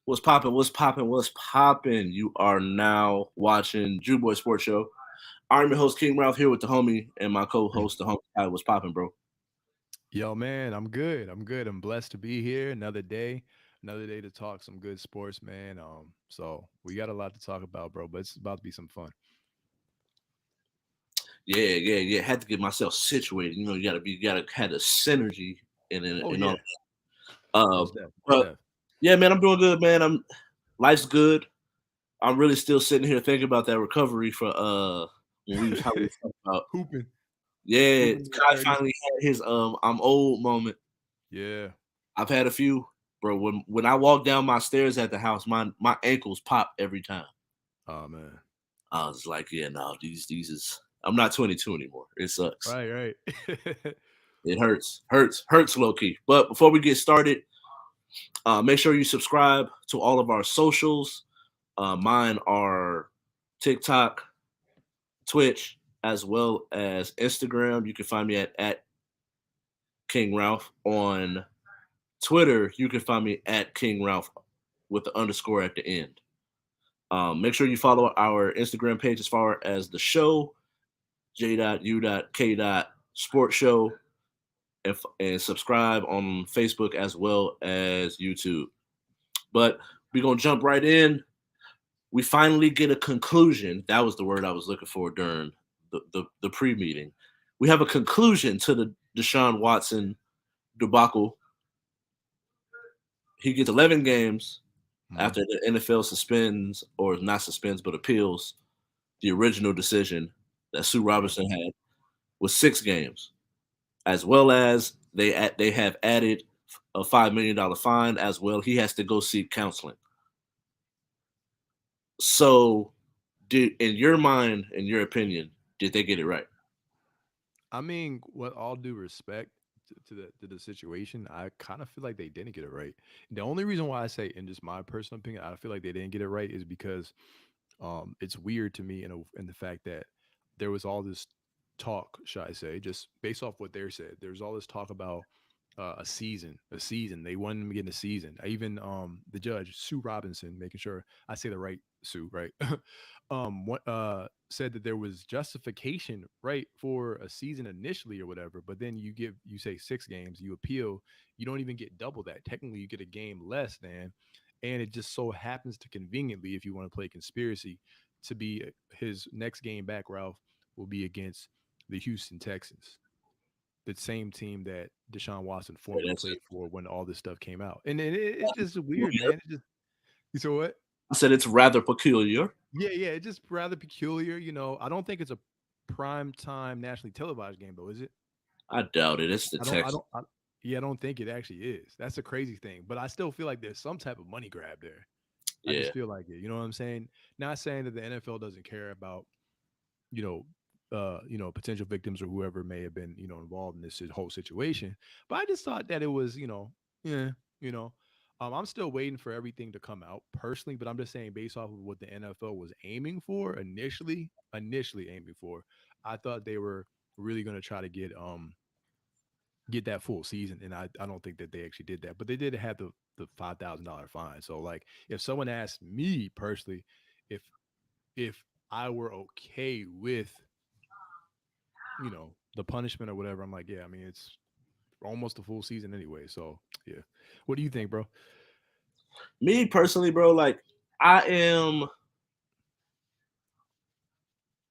What's poppin'? What's poppin'? What's poppin'? You are now watching Boy Sports Show. I'm your host, King Ralph, here with the homie and my co-host, the homie. Hi, what's poppin', bro? Yo, man, I'm good. I'm good. I'm blessed to be here. Another day to talk some good sports, man. So we got a lot to talk about, bro. But it's about to be some fun. Yeah. Had to get myself situated. You know, you gotta have the synergy Oh and all. yeah, most deaf, most But deaf. yeah, man, I'm doing good, man. Life's good. I'm really still sitting here thinking about that recovery for when we was how we was talking about. Hooping, Yeah, hooping in the Kai 30s. finally had his I'm old moment. Yeah. I've had a few, bro. When I walk down my stairs at the house, my ankles pop every time. Oh man. I was like, yeah, no, these is. I'm not 22 anymore. It sucks. Right, right. It hurts, low key. But before we get started, make sure you subscribe to all of our socials. Mine are TikTok, Twitch, as well as Instagram. You can find me at King Ralph. On Twitter, you can find me at King Ralph with the underscore at the end. Make sure you follow our Instagram page as far as the show, J.U.K Sports Show, and subscribe on Facebook as well as YouTube. But we're gonna jump right in. We finally get a conclusion. That was the word I was looking for during the pre-meeting. We have a conclusion to the Deshaun Watson debacle. He gets 11 games Mhm. after the NFL suspends, or not suspends, but appeals the original decision that Sue Yeah. Robinson had with 6 games, as well as they have added a $5 million fine as well. He has to go seek counseling. So, did in your mind, in your opinion, did they get it right? I mean, with all due respect to the situation, I kind of feel like they didn't get it right. The only reason why I say, in just my personal opinion, I feel like they didn't get it right is because it's weird to me in the fact that there was all this talk, should I say, just based off what they said. There's all this talk about a season. They wanted him to get in a season. I even the judge Sue Robinson, making sure I say the right Sue, right? What said that there was justification, right, for a season initially or whatever, but then you say 6 games, you appeal, you don't even get double that. Technically, you get a game less than, and it just so happens to conveniently, if you want to play conspiracy, to be his next game back, Ralph, will be against the Houston Texans, the same team that Deshaun Watson Yeah, formerly that's played it. for when all this stuff came out. And it's just weird, Peculiar. man. It just you said what? I said it's rather peculiar. Yeah, it's just rather peculiar. I don't think it's a prime time nationally televised game though, is it? I doubt it. It's the I don't. I Texans. don't. I, yeah, I don't think it actually is. That's a crazy thing. But I still feel like there's some type of money grab there. I Yeah, just feel like it. You know what I'm saying? Not saying that the NFL doesn't care about you know, potential victims or whoever may have been, involved in this whole situation. But I just thought that it was, yeah, you know, I'm still waiting for everything to come out personally, but I'm just saying based off of what the NFL was aiming for initially aiming for, I thought they were really going to try to get that full season, and I don't think that they actually did that, but they did have the $5,000 fine. So like, if someone asked me personally, if if I were okay with the punishment or whatever, I'm like, yeah, I mean, it's almost a full season anyway. So, yeah. What do you think, bro? me personally, bro. Like, I am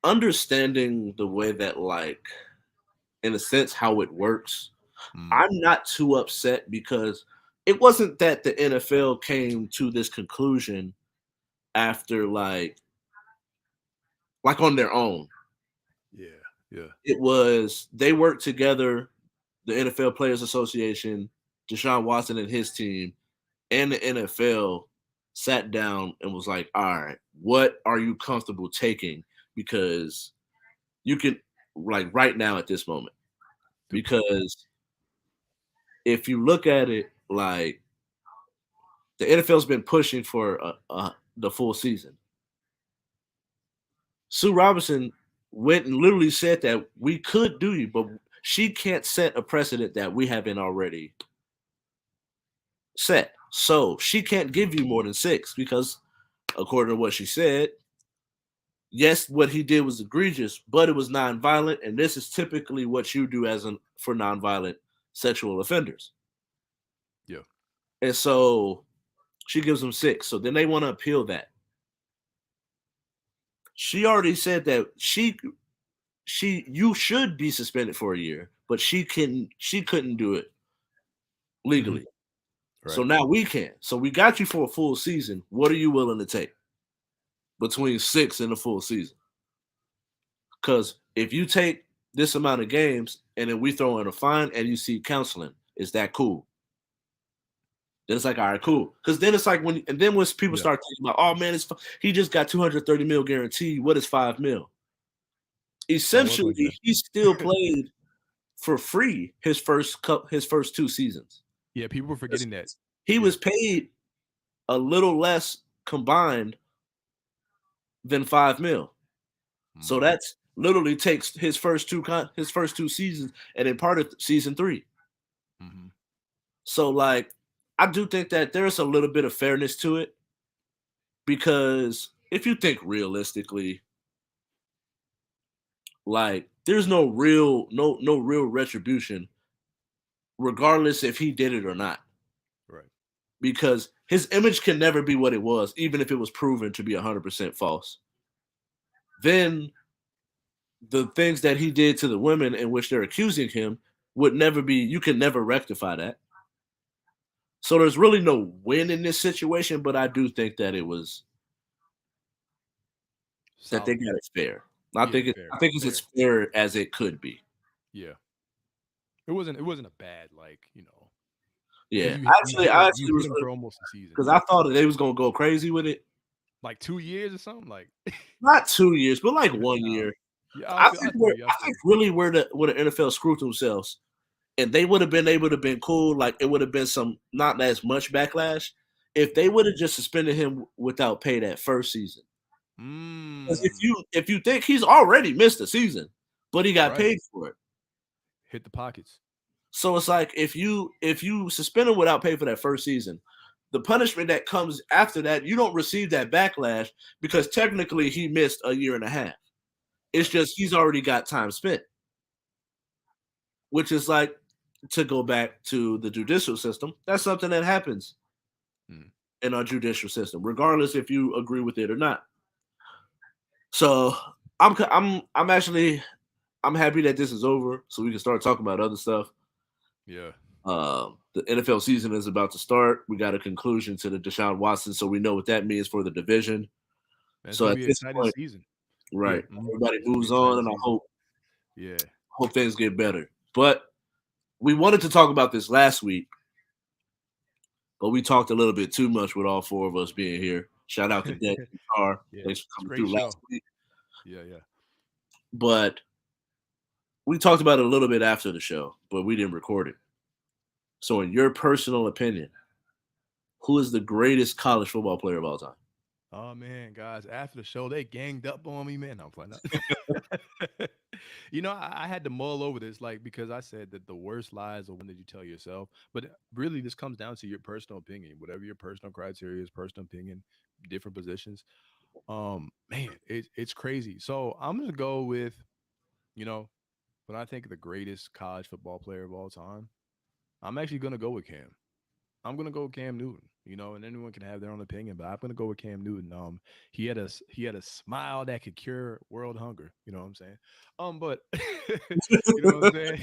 understanding the way that, like, in a sense, how it works. Mm, I'm not too upset because it wasn't that the NFL came to this conclusion after like on their own. yeah, yeah. It was they worked together, the NFL Players Association, Deshaun Watson and his team, and the NFL sat down and was like, all right, what are you comfortable taking? Because you can, like, right now at this moment. Because if you look at it, like, the NFL's been pushing for the full season. Sue Robinson went and literally said that we could do you, but she can't set a precedent that we haven't already set. So she can't give you more than 6 because, according to what she said, yes, what he did was egregious, but it was nonviolent, and this is typically what you do as an for nonviolent sexual offenders. Yeah. And so she gives him 6. So then they want to appeal that. She already said that she you should be suspended for a year, but she couldn't do it Hmm. legally. So Right. now we can. So we got you for a full season. What are you willing to take between 6 and a full season? Because if you take this amount of games and then we throw in a fine and you see counseling, is that cool? Then it's like, all right, cool. Because then it's like when, and then when people Yeah. start thinking about, oh man, he just got 230 mil guaranteed. What is 5 mil? Don't work like Essentially, that. he still played for free his first 2 seasons. Yeah, people were forgetting that. He Yeah. was paid a little less combined than 5 mil. So Hmm. that's literally takes his first 2 seasons and then part of season 3. Hmm. So like I do think that there's a little bit of fairness to it because if you think realistically, like there's no real retribution regardless if he did it or not, Right. because his image can never be what it was even if it was proven to be 100% false. Then the things that he did to the women in which they're accusing him would never be, you can never rectify that. So there's really no win in this situation, but I do think that it was that they Solid. got it fair. Yeah. Fair. I think it's as Fair. fair as it could be. Yeah. It wasn't a bad, like, because Yeah, you hit I him you actually hit was him for almost a season. because Yeah. I thought that they was gonna go crazy with it. Like 2 years or something. Like, Not 2 years, but like one nah. year. Yeah, I feel you. I I feel think you. really where the NFL screwed themselves, and they would have been able to been cool. Like it would have been some not as much backlash if they Mhm. would have just suspended him without pay that first season. Because Mm. if you think he's already missed a season, but he got Right. paid for it. Hit the pockets. So it's like if you suspend him without pay for that first season, the punishment that comes after that, you don't receive that backlash because technically he missed a year and a half. It's Right. just he's already got time spent, which is like to go back to the judicial system. That's something that happens Mm. in our judicial system, regardless if you agree with it or not. So I'm actually I'm happy that this is over, so we can start talking about other stuff. Yeah. The NFL season is about to start. We got a conclusion to the Deshaun Watson, so we know what that means for the division. Man, it's So gonna at be an this exciting point, season. Yeah. right, Mhm. everybody It's gonna be moves an on, exciting and I season. Yeah. hope things get better. But we wanted to talk about this last week, but we talked a little bit too much with all 4 of us being here. Shout out to Deck and Car. Yeah. Thanks for It's a coming great through last show. week. Yeah. Yeah. But we talked about it a little bit after the show, but we didn't record it. So, in your personal opinion, who is the greatest college football player of all time? Oh man, guys! After the show, they ganged up on me, man. No, I'm playing. I had to mull over this, like, because I said that the worst lies are one that you tell yourself. But really, this comes down to your personal opinion. Whatever your personal criteria is, personal opinion, different positions. Man, it's crazy. So I'm gonna go with, you know, when I think of the greatest college football player of all time, I'm actually gonna go with Cam. I'm gonna go with Cam Newton. And anyone can have their own opinion, but I'm gonna go with Cam Newton. He had a smile that could cure world hunger. You know what I'm saying? But you know what I'm saying?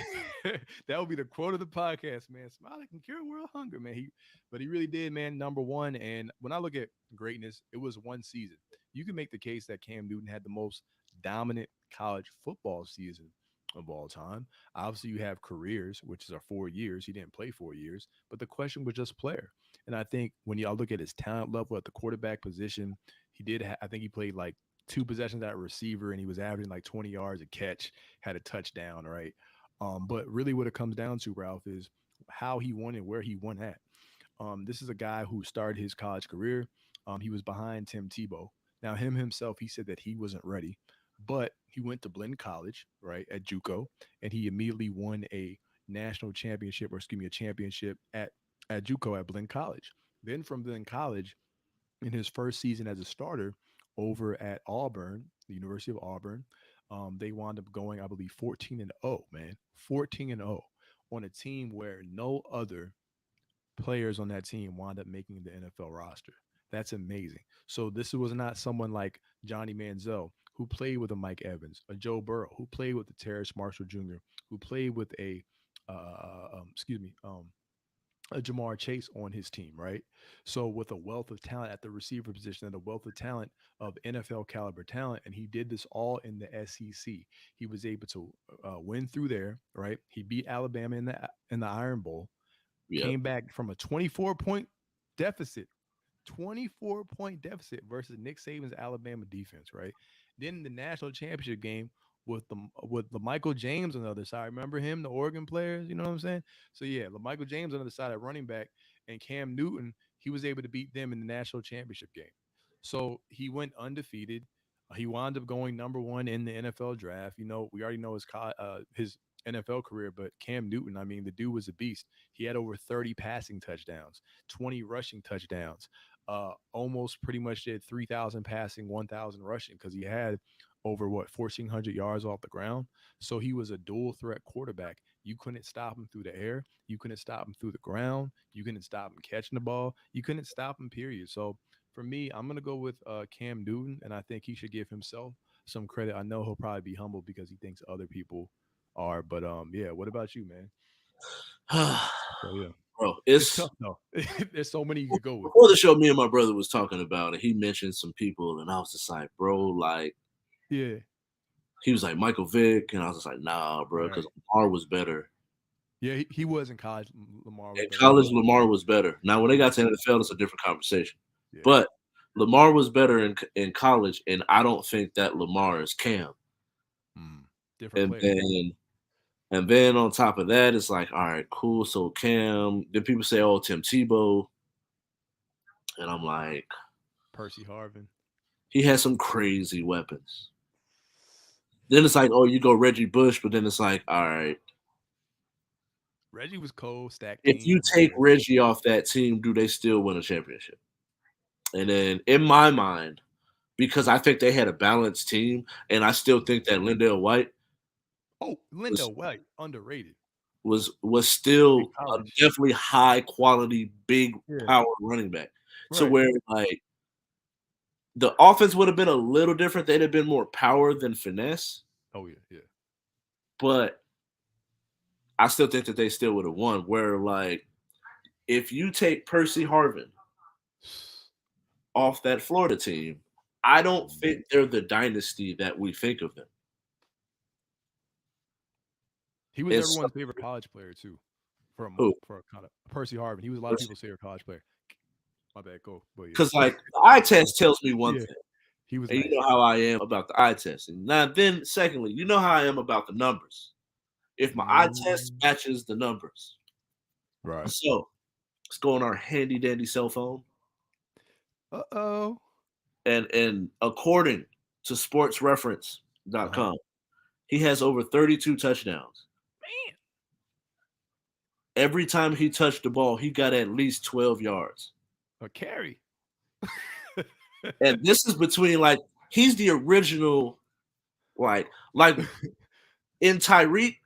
That would be the quote of the podcast, man. Smile that can cure world hunger, man. But he really did, man. Number one. And when I look at greatness, it was one season. You can make the case that Cam Newton had the most dominant college football season of all time. Obviously, you have careers, which is our 4 years. He didn't play 4 years, but the question was just player. And I think when y'all look at his talent level at the quarterback position, he did. I think he played like two possessions at receiver, and he was averaging like 20 yards a catch, had a touchdown, right? But really, what it comes down to, Ralph, is how he won and where he won at. This is a guy who started his college career. He was behind Tim Tebow. Now, him himself, he said that he wasn't ready, but he went to Blinn College, right, at JUCO, and he immediately won a national championship, or excuse me, a championship at JUCO at Blinn College. Then from then college, in his first season as a starter over at Auburn, the University of Auburn, they wound up going, I believe, 14-0, man. 14-0 on a team where no other players on that team wound up making the NFL roster. That's amazing. So this was not someone like Johnny Manziel who played with a Mike Evans, a Joe Burrow who played with the Terrace Marshall Jr., who played with excuse me, a Jamar Chase on his team, right? So with a wealth of talent at the receiver position and a wealth of talent of NFL caliber talent, and he did this all in the SEC. He was able to win through there, right? He beat Alabama in the Iron Bowl, Yep. came back from a 24-point deficit, 24-point deficit versus Nick Saban's Alabama defense, right? Then in the national championship game with the Michael James on the other side. Remember him, the Oregon players? You know what I'm saying? So yeah, the Michael James on the other side at running back and Cam Newton, he was able to beat them in the national championship game. So he went undefeated. He wound up going number one in the NFL draft. You know, we already know his NFL career, but Cam Newton, I mean, the dude was a beast. He had over 30 passing touchdowns, 20 rushing touchdowns. Almost pretty much did 3,000 passing, 1,000 rushing because he had over 1,400 yards off the ground. So he was a dual threat quarterback. You couldn't stop him through the air. You couldn't stop him through the ground. You couldn't stop him catching the ball. You couldn't stop him, period. So for me, I'm gonna go with Cam Newton, and I think he should give himself some credit. I know he'll probably be humble because he thinks other people are, but yeah. What about you, man? So yeah, Bro, it's it's tough though. There's so many you could go with. before the show. Me and my brother was talking about it. He mentioned some people, and I was just like, bro, like Yeah, he was like Michael Vick, and I was just like, nah, bro, right. because Lamar was better. Yeah, he was in college. Lamar was In better. college, Lamar was better. Now, when they got Yeah, to NFL, it's a different conversation. yeah. But Lamar was better in college, and I don't think that Lamar is Cam. Mm. Different And player. then on top of that, it's like, all right, cool. So Cam. Then people say, oh, Tim Tebow, and I'm like, Percy Harvin. he has some crazy weapons. Then it's like, oh, you go Reggie Bush, but then it's like, all right, Reggie was cold, stack if you team. But take yeah. Reggie off that team, do they still win a championship? And then in my mind, because I think they had a balanced team, and I still think that Lindell White Oh, Lindo was White, underrated was in still a college. definitely high quality, big Yeah. power running back. To Right. where like the offense would have been a little different. They'd have been more power than finesse, Oh yeah, yeah. but I still think that they still would have won. Where like if you take Percy Harvin off that Florida team, I don't Mm. think they're the dynasty that we think of them. He was It's everyone's favorite college player too. who For a kind of Percy Harvin, he was a lot of people's favorite college player. My bad, go. But because yeah, like the eye test tells me one yeah, thing, he was and you nice. know how I am about the eye test. And now then, secondly, you know how I am about the numbers. If my eye test Mm. matches the numbers, Right. so let's go on our handy dandy cell phone, Uh-oh. and according to Uh-huh. sportsreference.com, he has over 32 touchdowns. Man, Every time he touched the ball, he got at least 12 yards. a carry. And this is between like he's the original like in Tyreek,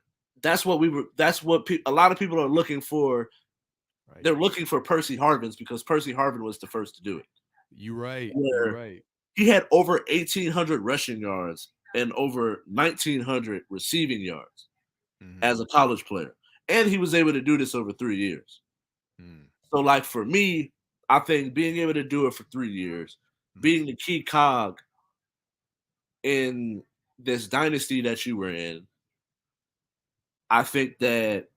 that's what we were that's what a lot of people are looking for. Right. They're looking for Percy Harvin's because Percy Harvin was the first to do it. You right. You Where right. he had over 1,800 rushing yards and over 1,900 receiving yards Mm-hmm. as a college player. And he was able to do this over 3 years. Mm. So, like for me, I think being able to do it for 3 years, Mm. being the key cog in this dynasty that you were in, I think that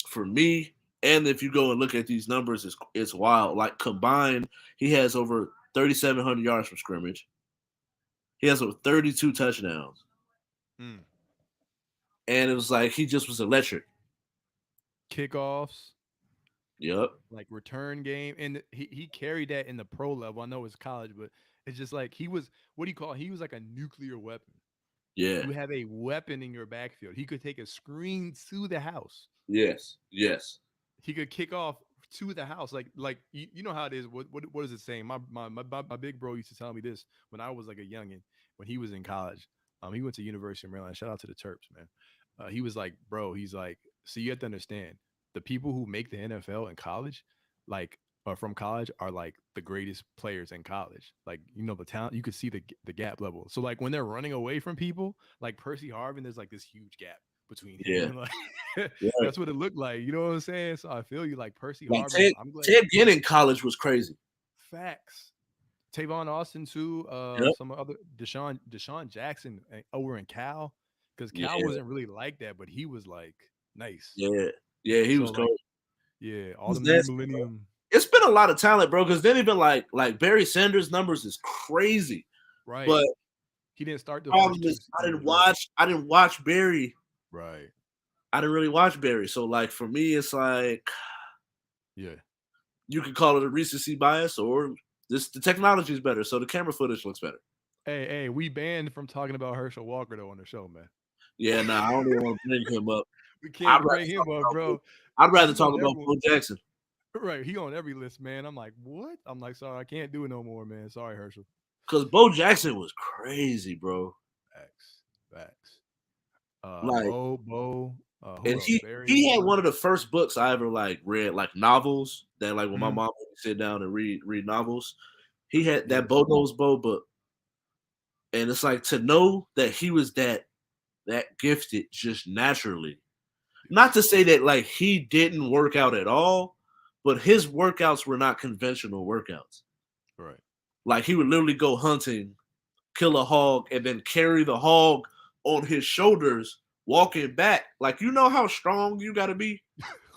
for me, and if you go and look at these numbers, it's wild. Like combined, he has over 3,700 yards from scrimmage. He has over 32 touchdowns. Mm. And it was like he just was electric. Kickoffs, Yep. like return game, and he carried that in the pro level. I know it's college, but it's just like he was what do you call it? He was like a nuclear weapon. Yeah. You have a weapon in your backfield. He could take a screen to the house. Yes. Yes. He could kick off to the house. Like you know how it is. What is it saying? My big bro used to tell me this when I was like a youngin. When he was in college, he went to University of Maryland. Shout out to the Terps, man. He was like, bro, he's like, so you have to understand the people who make the NFL in college, like from college, are like the greatest players in college. Like the talent, you could see the gap level. So like when they're running away from people, like Percy Harvin, there's like this huge gap between him Yeah, and like right. that's what it looked like. You know what I'm saying? So I feel you like Percy Like Harvin. Ted, I'm glad Ted Ginn in college was crazy. facts. Tavon Austin too. Yep. Some other Deshaun Jackson over in Cal because Cal Yeah, wasn't really like that, but he was like nice. yeah, yeah. He So was like cold. yeah, He all was them new nasty, bro. millennium. It's been a lot of talent, bro. Because then even like Barry Sanders' numbers is crazy, Right. but He didn't start the problem first two is years, right? I didn't watch Barry. Right. I didn't really watch Barry. So like for me, it's like Yeah. you could call it a recency bias or the technology is better, so the camera footage looks better. Hey, we banned from talking about Herschel Walker though on the show, man. Yeah, nah, I don't even want to bring him up. We I'd can't rather bring him talk up, about bro. I'd Cause rather he on talk about everyone. Bo Jackson Right. He on every list, man. I'm like, what? I'm like, sorry, I can't do it no more, man. Sorry, Herschel. because Bo Jackson was crazy, bro. Facts. Facts. Like, Bo, and who else? he Barry. had one of the first books I ever like read, like novels. That like when my Mhm. mom would sit down and read novels, he had Yeah. that Bo Knows Bo book, and it's like to know that he was that gifted just naturally. Yeah. Not to say that like he didn't work out at all, but his workouts were not conventional workouts. Right. Like he would literally go hunting, kill a hog, and then carry the hog on his shoulders, walking back. Like you know how strong you got to be.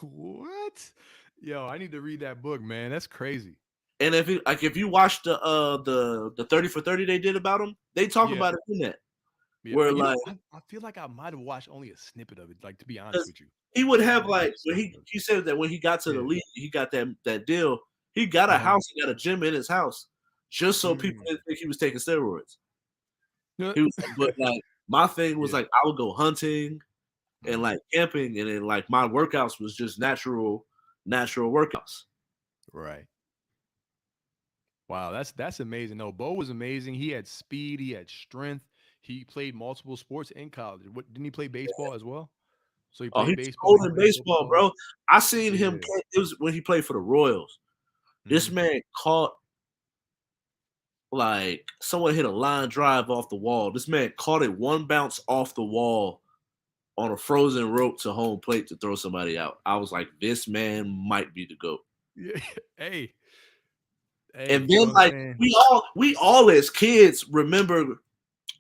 What? Yo, I need to read that book, man. That's crazy. And if you watch the 30 for 30 they did about him, they talk Yeah. about it in that Yeah. where You know, like I feel like I might have watched only a snippet of it, like to be honest 'cause with you. he would I have might have like watched a when snippet of he said that when he got to it. the Yeah. league, he got that deal. He got a Uh-huh. house, he got a gym in his house, just so people Mm. didn't think he was taking steroids. Yeah. He was, but like my thing was Yeah. like I would go hunting and Mhm. like camping, and then like my workouts was just natural workouts. Right. Wow, that's amazing. No, Bo was amazing. He had speed, he had strength. He played multiple sports in college. What didn't he play baseball as well? So he Oh, he played was baseball, cold he in played baseball, football. bro. I seen him. Yeah. It was when he played for the Royals. This Mhm. man caught like someone hit a line drive off the wall. This man caught it one bounce off the wall on a frozen rope to home plate to throw somebody out. I was like, this man might be the GOAT. Yeah. Hey, hey, And you know then what I'm like saying? we all as kids remember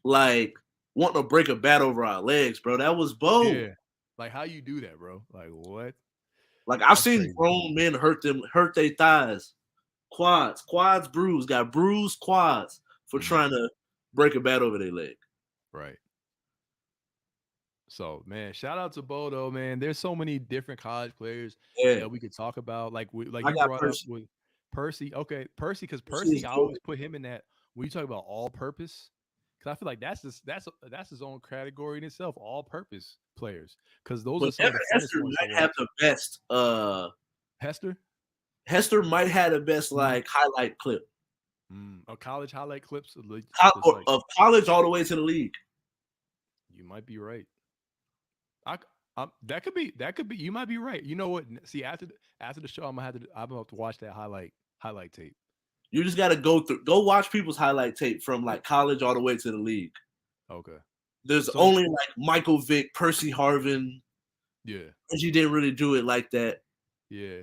like wanting to break a bat over our legs, bro. That was Bo. Yeah. Like how you do that, bro? Like what? Like I've That's seen crazy. grown men hurt their thighs, quads bruised, got bruised quads for Mhm. trying to break a bat over their leg. Right. So, man, shout out to Bo though, man. There's so many different college players Yeah, that we could talk about. Like I you got brought up Percy. with Percy. Okay, Percy, because Percy is Percy, I good. always put him in that when you talk about all purpose. Because I feel like that's his own category in itself, all purpose players. Because those But are some of the funnest Hester ones to might have watch. the best. Hester, Hester might have the best mm, like highlight clip college highlight clips. Just Or like of college all the way to the league. you might be right. I, that could be. You might be right. You know what? See, after the show, I'm gonna have to watch that highlight tape. You just got to go watch people's highlight tape from like college all the way to the league. Okay. There's So only like Michael Vick, Percy Harvin. yeah, Reggie didn't really do it like that. yeah.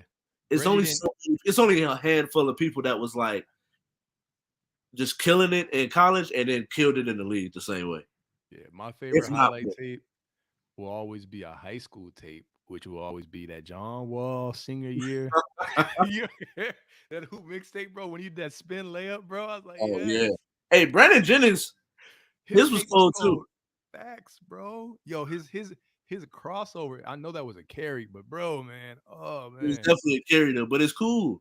It's Reggie only didn't. it's only a handful of people that was like just killing it in college and then killed it in the league the same way. Yeah, my If favorite not highlight more. tape will always be a high school tape, which will always be that John Wall senior year. Yeah, that hoop mixtape, bro. When he did that spin layup, bro, I was like, Oh yeah. yes, Hey, Brandon Jennings, his his was tape was cold too. cold. Facts, bro. Yo, his crossover. I know that was a carry, but bro, man, oh It was man, definitely a carry though, but it's cool.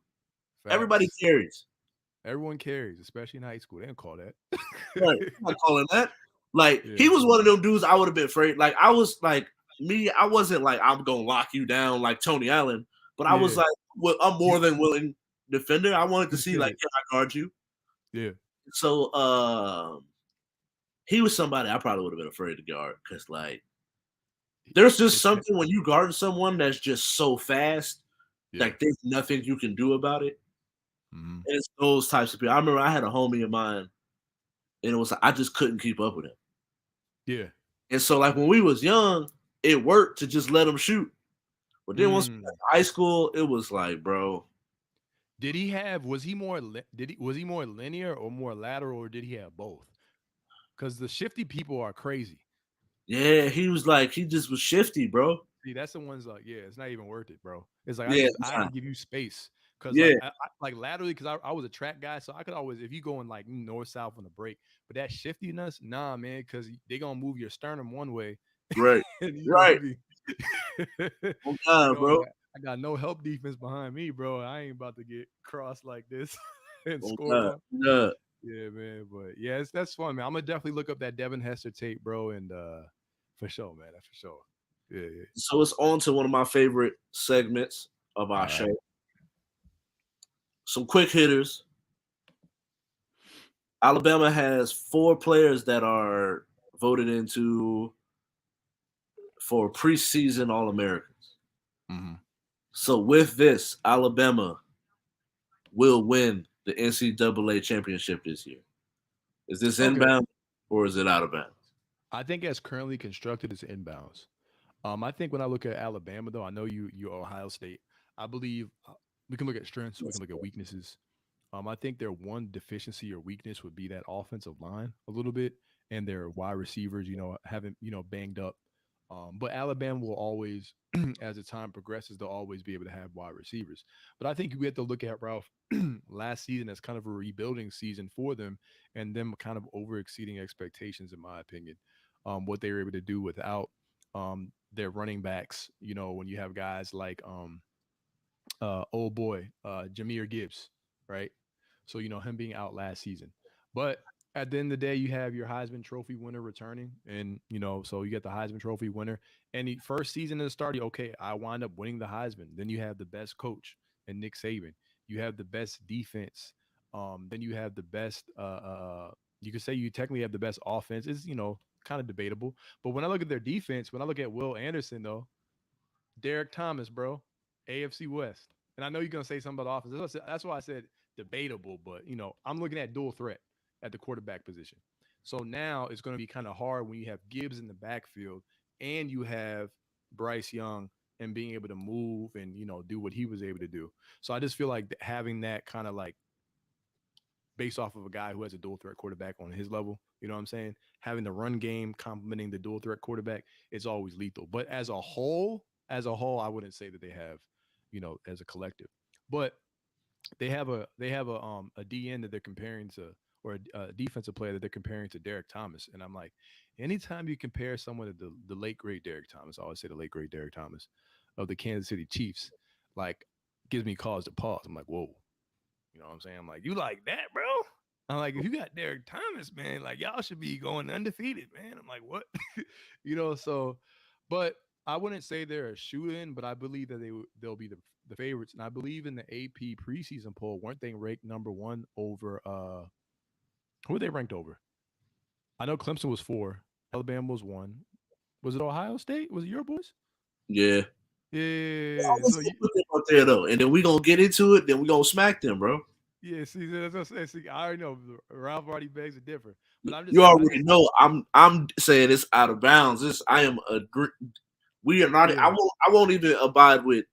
Everybody facts. carries. Everyone carries, especially in high school. They don't call that. Right. I'm not calling that. Like Yeah, he was one of them dudes I would have been afraid. Like I was like me, I wasn't like I'm gonna lock you down like Tony Allen, But I was Yeah. like, well, I'm You more than willing defender. I wanted to see like, defended. can I guard you? Yeah. So he was somebody I probably would have been afraid to guard because like there's just It's that. something when you guard someone that's just so fast, Yeah. like there's nothing you can do about it. Mhm. And it's those types of people. I remember I had a homie of mine, and it was like I just couldn't keep up with him. Yeah. And so like when we was young, it worked to just let him shoot. But then once we got Mm. to high school, it was like, bro, Did he have was he more was he more linear or more lateral or did he have both? Because the shifty people are crazy. yeah, he was like he just was shifty, bro. See, that's the ones like, yeah, it's not even worth it, bro. It's like Yeah, I have nah, to give you space because yeah, like laterally because I was a track guy, so I could always if you going like north south on the break, but that shiftiness, nah, man, because they gonna move your sternum one way right, and you gonna right. be, Oh you God, know, bro. I got no help defense behind me, bro. I ain't about to get crossed like this and Oh scored God, on. yeah. Yeah, man. But yeah, that's fun, man. I'm gonna definitely look up that Devin Hester tape, bro, and for sure, man. That's for sure. Yeah, yeah. So it's on to one of my favorite segments of our All show. right. Some quick hitters. Alabama has 4 players that are voted into for preseason All Americans. Mm-hmm. So with this, Alabama will win the NCAA championship this year. Is this Okay. inbound or is it out of bounds? I think as currently constructed, it's inbounds. I think when I look at Alabama, though, I know you're Ohio State. I believe we can look at strengths, we can look at weaknesses. I think their one deficiency or weakness would be that offensive line a little bit, and their wide receivers, haven't banged up. But Alabama will always, as the time progresses, they'll always be able to have wide receivers. But I think we have to look at Ralph last season as kind of a rebuilding season for them, and them kind of over exceeding expectations, in my opinion. What they were able to do without their running backs. When you have guys like old boy, Jameer Gibbs, right? So him being out last season, but at the end of the day, you have your Heisman Trophy winner returning, and so you get the Heisman Trophy winner. And the first season of the start, okay, I wind up winning the Heisman. Then you have the best coach and Nick Saban. You have the best defense. Then you have the best. You could say you technically have the best offense. It's kind of debatable, but when I look at their defense, when I look at Will Anderson though, Derek Thomas, bro, AFC West. And I know you're gonna say something about offense. That's why I said debatable, but I'm looking at dual threat at the quarterback position. So now it's gonna be kind of hard when you have Gibbs in the backfield and you have Bryce Young and being able to move and do what he was able to do. So I just feel like having that kind of like based off of a guy who has a dual threat quarterback on his level. You know what I'm saying? Having the run game complementing the dual threat quarterback is always lethal. But as a whole, I wouldn't say that they have, as a collective. But they have a DN that they're comparing to, or a defensive player that they're comparing to Derek Thomas. And I'm like, anytime you compare someone to the late great Derek Thomas, I always say the late great Derek Thomas of the Kansas City Chiefs, like gives me cause to pause. I'm like, whoa, you know what I'm saying? I'm like, you like that, bro? I'm like, if you got Derek Thomas, man, like y'all should be going undefeated, man. I'm like, what? So, but I wouldn't say they're a shoot-in, but I believe that they'll be the favorites. And I believe in the AP preseason poll, weren't they ranked number one over who were they ranked over? I know Clemson was 4, Alabama was 1. Was it Ohio State? Was it your boys? Yeah. Yeah. So Put them up there though, and then we gonna get into it. Then we gonna smack them, bro. yeah, see, that's what I'm saying. See, I already know Ralph already begs it different, but I'm just You saying. I already think, know. I'm saying it's out of bounds. This I am agree. We are not. yeah, I won't even abide with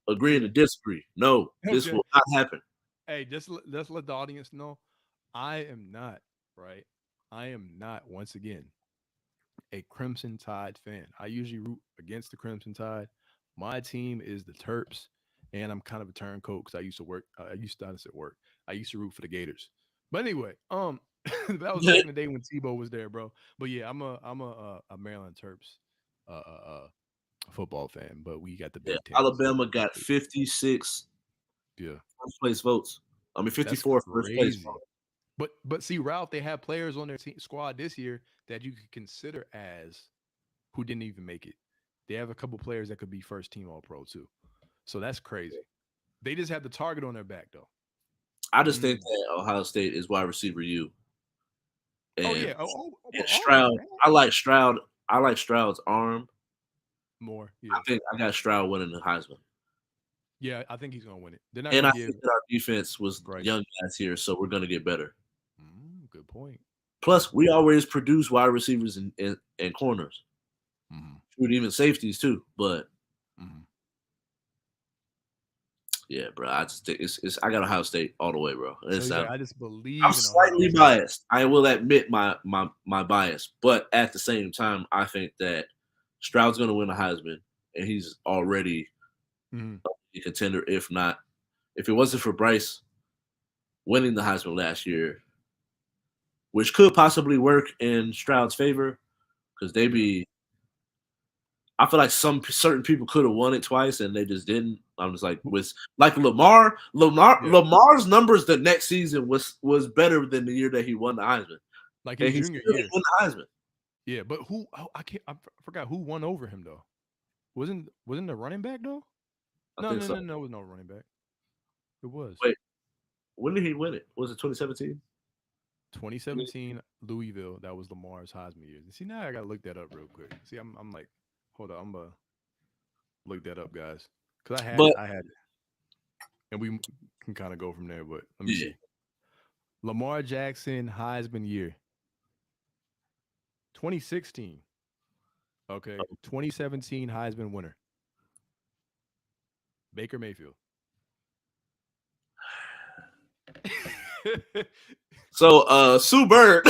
agreeing to yeah, disagree. No, this okay. will not happen. Hey, just let the audience know, I am not right. I am not once again a Crimson Tide fan. I usually root against the Crimson Tide. My team is the Terps, and I'm kind of a turncoat because I used to work. I used to honestly work. I used to root for the Gators. But anyway, that was back in the day when Tebow was there, bro. But yeah, I'm a Maryland Terps uh, uh, uh, football fan. But we got the Yeah, Big Ten, so Alabama got 56 yeah, first place votes. I mean, that's 54 first place crazy. votes. But see, Ralph, they have players on their squad this year that you could consider as who didn't even make it. They have a couple players that could be first team All Pro too. So that's crazy. They just have the target on their back though. I just think Mm. that Ohio State is wide receiver you Oh and yeah. and But Auburn, Stroud. man. I like Stroud. I like Stroud's arm. More. I Yeah. think I got Stroud winning the Heisman. Yeah. I think he's gonna win it. They're not And gonna I give think that our defense was Bryce. young guys here, so we're gonna get better. Good point. Plus, we always produce wide receivers and corners, Mm-hmm. shoot even safeties too. But Mm-hmm. yeah, bro, I just think it's I got Ohio State all the way, bro. So It's he's like, I just I'm believe in Ohio slightly State. biased. I will admit my bias, but at the same time, I think that Stroud's gonna win the Heisman, and he's already Mm-hmm. a contender. If it wasn't for Bryce winning the Heisman last year, which could possibly work in Stroud's favor, because they Yeah. be I feel like some certain people could have won it twice and they just didn't. I'm just like with like Yeah. Lamar's numbers the next season was better than the year that he won the Heisman, Like and his he junior still didn't year. win the Heisman. Yeah. But who? Oh, I can't. Forgot who won over him though. Wasn't the running back though? I No, think no, so. no, no. It was no running back. It was Wait, when did he win it? Was it 2017? 2017 Louisville. That was Lamar's Heisman year. See, now I gotta look that up real quick. See, I'm like, hold on. I'm gonna look that up, guys, because I had it. But I had it, and we can kind of go from there. But let me yeah, see. Lamar Jackson Heisman year 2016. Okay, 2017 Heisman winner Baker Mayfield. so Sue Bird,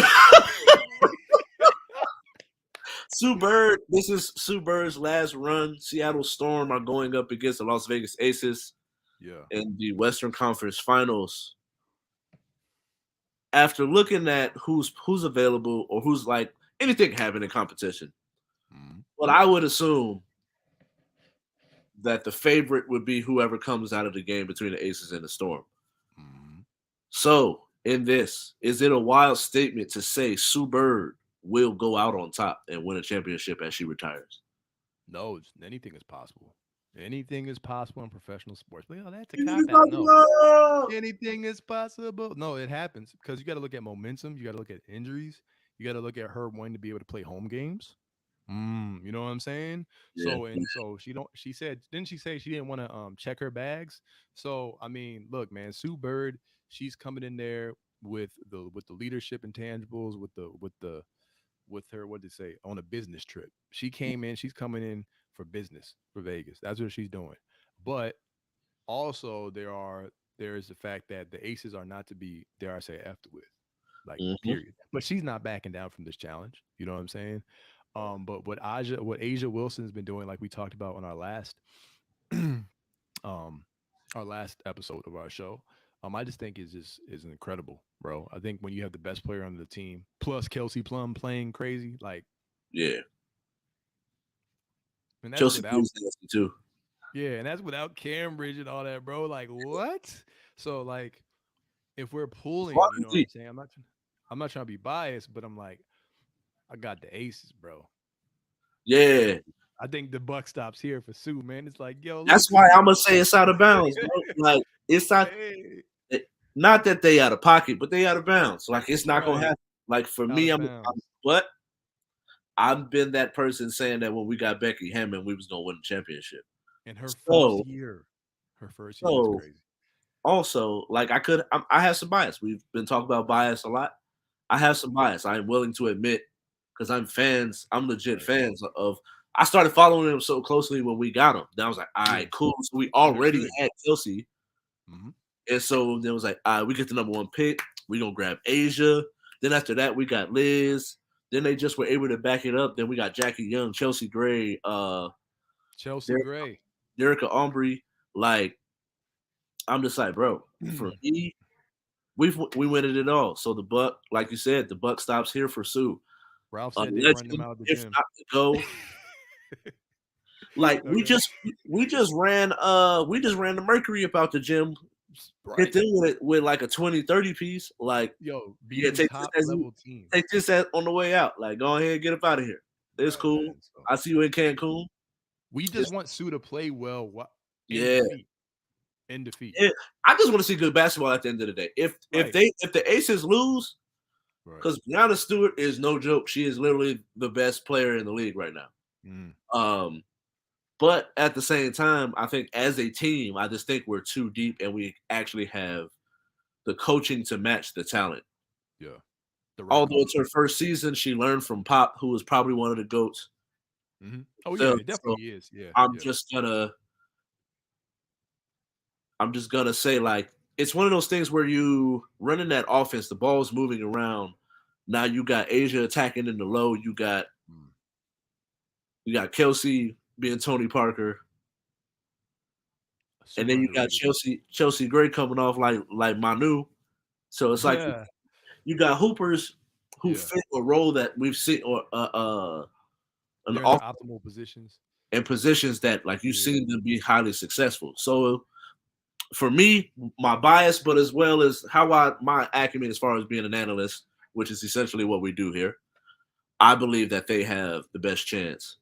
Sue Bird. This is Sue Bird's last run. Seattle Storm are going up against the Las Vegas Aces Yeah. in the Western Conference Finals. After looking at who's available or who's like anything having in competition, Mhm. well, I would assume that the favorite would be whoever comes out of the game between the Aces and the Storm. Mhm. So, in this, is it a wild statement to say Sue Bird will go out on top and win a championship as she retires? No, anything is possible. Anything is possible in professional sports. But, that's a cop out. No, anything is possible. No, it happens because you got to look at momentum. You got to look at injuries. You got to look at her wanting to be able to play home games. You know what I'm saying? Yeah. So she don't. She said, didn't she say she didn't want to check her bags? So I mean, look, man, Sue Bird, she's coming in there with the leadership intangibles, with her, what did it say, on a business trip. She came in. She's coming in for business for Vegas. That's what she's doing. But also there is the fact that the Aces are not to be, dare I say, effed with, like, Mm-hmm. period. But she's not backing down from this challenge. You know what I'm saying? But what Asia Wilson's been doing, like we talked about on our last episode of our show, I just think is incredible, bro. I think when you have the best player on the team, plus Kelsey Plum playing crazy, like, Yeah. and that's Chelsea without, Green's nasty too. yeah, and that's without Cambridge and all that, bro. Like, what? So, like, if we're pulling, you know what I'm saying? I'm not trying to be biased, but I'm like, I got the aces, bro. Yeah. I think the buck stops here for Sue, man. It's like, yo, look, That's why I'm Sue. gonna say it's out of bounds, bro. Like it's not Hey, not that they out of pocket, but they out of bounds. Like it's not gonna right. happen. Like for Out me, of I'm bounds. but I've been that person saying that when we got Becky Hammond, we was gonna win the championship. And her first So year. Her first year is so crazy. also like I have some bias. We've been talking about bias a lot. I have some bias. I am willing to admit because I'm fans. I'm legit Right. fans of. I started following them so closely when we got them. Then I was like, all Yeah. right, cool. So we already Understood. had Kelsey, Hmm. and so then it was like, all right, we get the number one pick. We gonna grab Asia. Then after that, we got Liz. Then they just were able to back it up. Then we got Jackie Young, Chelsea Gray, Chelsea Der- Gray. Derica Ombrey. Like, I'm just like, bro, for me, we win it all. So the buck, like you said, the buck stops here for Sue. Ralph said they run them Legend, out of the if gym. not to go. Like Okay. we just ran the Mercury about the gym, hit Right. them with like a 20-30 piece. Like, Yo, yeah, beating top level teams. take this as on the way out. Like, go ahead and get up out of here. It's Right, cool. man. So I see you in Cancun. we just It's want Sue to play well in Yeah, defeat. In defeat. yeah. I just want to see good basketball at the end of the day. Right. If the Aces lose, Right. because Brianna Stewart is no joke. She is literally the best player in the league right now. Mm, Um, but at the same time, I think as a team, I just think we're too deep and we actually have the coaching to match the talent. yeah. The right Although it's coaching. her first season, she learned from Pop, who was probably one of the goats. Oh yeah, So, it so definitely is. Yeah. I'm Yeah. just gonna I'm just gonna say like it's one of those things where you running that offense, the ball's moving around. Now you got Asia attacking in the low. Mm. You got Kelsey being Tony Parker, and Super then you got underrated. Chelsea Gray coming off like Manu. So it's like Yeah. you got hoopers who Yeah. fit a role that we've seen or an They're in their off optimal positions. and positions that like you've Yeah. seen them be highly successful. So for me, my bias, but as well as how my acumen as far as being an analyst, which is essentially what we do here, I believe that they have the best chance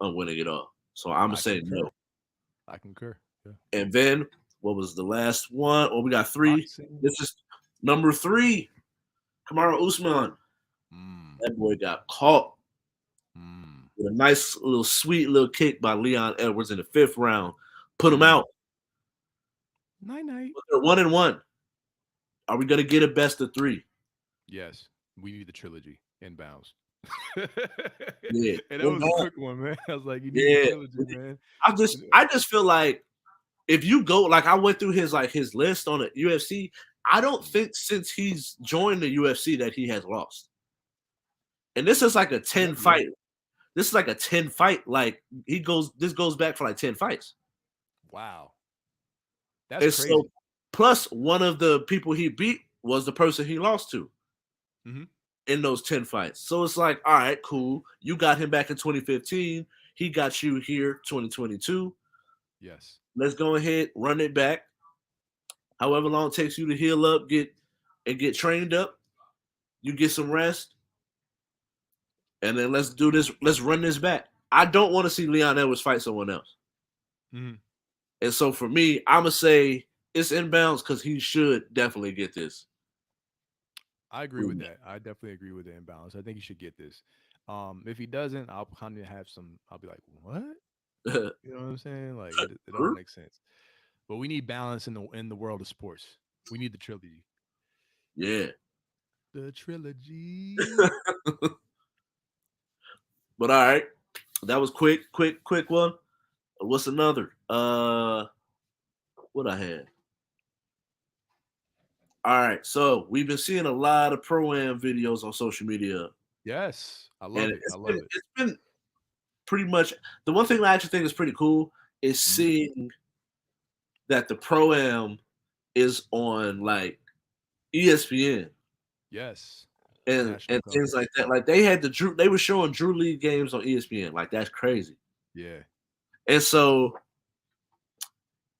of winning it all. So I'm gonna I say concur. no. I concur. Yeah. And then what was the last one? Oh, we got three. Boxing. This is number three. Kamara Usman. Mm. That boy got caught Mm. with a nice little sweet little kick by Leon Edwards in the fifth round. Put him Mm. out. Night night. But they're 1-1. Are we gonna get a best of three? Yes. We need the trilogy inbounds. And Yeah. that And was a that- quick one, man. I was like, you need the yeah. trilogy, man. I just feel like if you go like I went through his list on the UFC, I don't Mm. think since he's joined the UFC that he has lost. And this is like a Yeah, 10 yeah. fight. This is like a 10 fight. Like this goes back for like 10 fights. Wow. That's And so crazy. plus one of the people he beat was the person he lost to Hmm. in those 10 fights. So it's like, all right, cool. You got him back in 2015. He got you here 2022. Yes. Let's go ahead, run it back. However long it takes you to heal up, get trained up. You get some rest, and then let's do this. Let's run this back. I don't want to see Leon Edwards fight someone else. Hmm. And so for me, I'm gonna say it's inbounds because he should definitely get this. I agree with that. I definitely agree with the imbalance. I think he should get this. If he doesn't, I'll kind of have some. I'll be like, what? You know what I'm saying? Like it don't make sense. But we need balance in the world of sports. We need the trilogy. Yeah. The trilogy. But all right, that was quick one. What's another? What I had. All right, so we've been seeing a lot of pro am videos on social media, Yes, I and love it. I love it. it's been pretty much the one thing I actually think is pretty cool is Mhm. seeing that the pro am is on like ESPN Yes, and national things like coverage. that. Like they had they were showing Drew League games on ESPN. Like that's crazy. Yeah. And so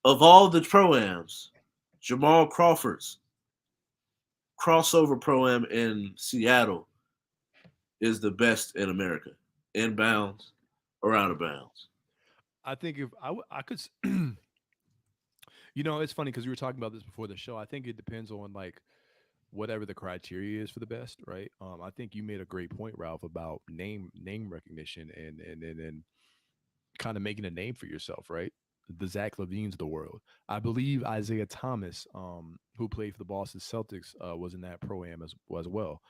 of all the pro-ams, Jamal Crawford's crossover pro-am in Seattle is the best in America. Inbounds or out of bounds. I think if I could, it's funny because we were talking about this before the show. I think it depends on like whatever the criteria is for the best, right? I think you made a great point, Ralph, about name recognition and kind of making a name for yourself, right? The Zach Levines of the world. I believe Isaiah Thomas, who played for the Boston Celtics, was in that pro am as well.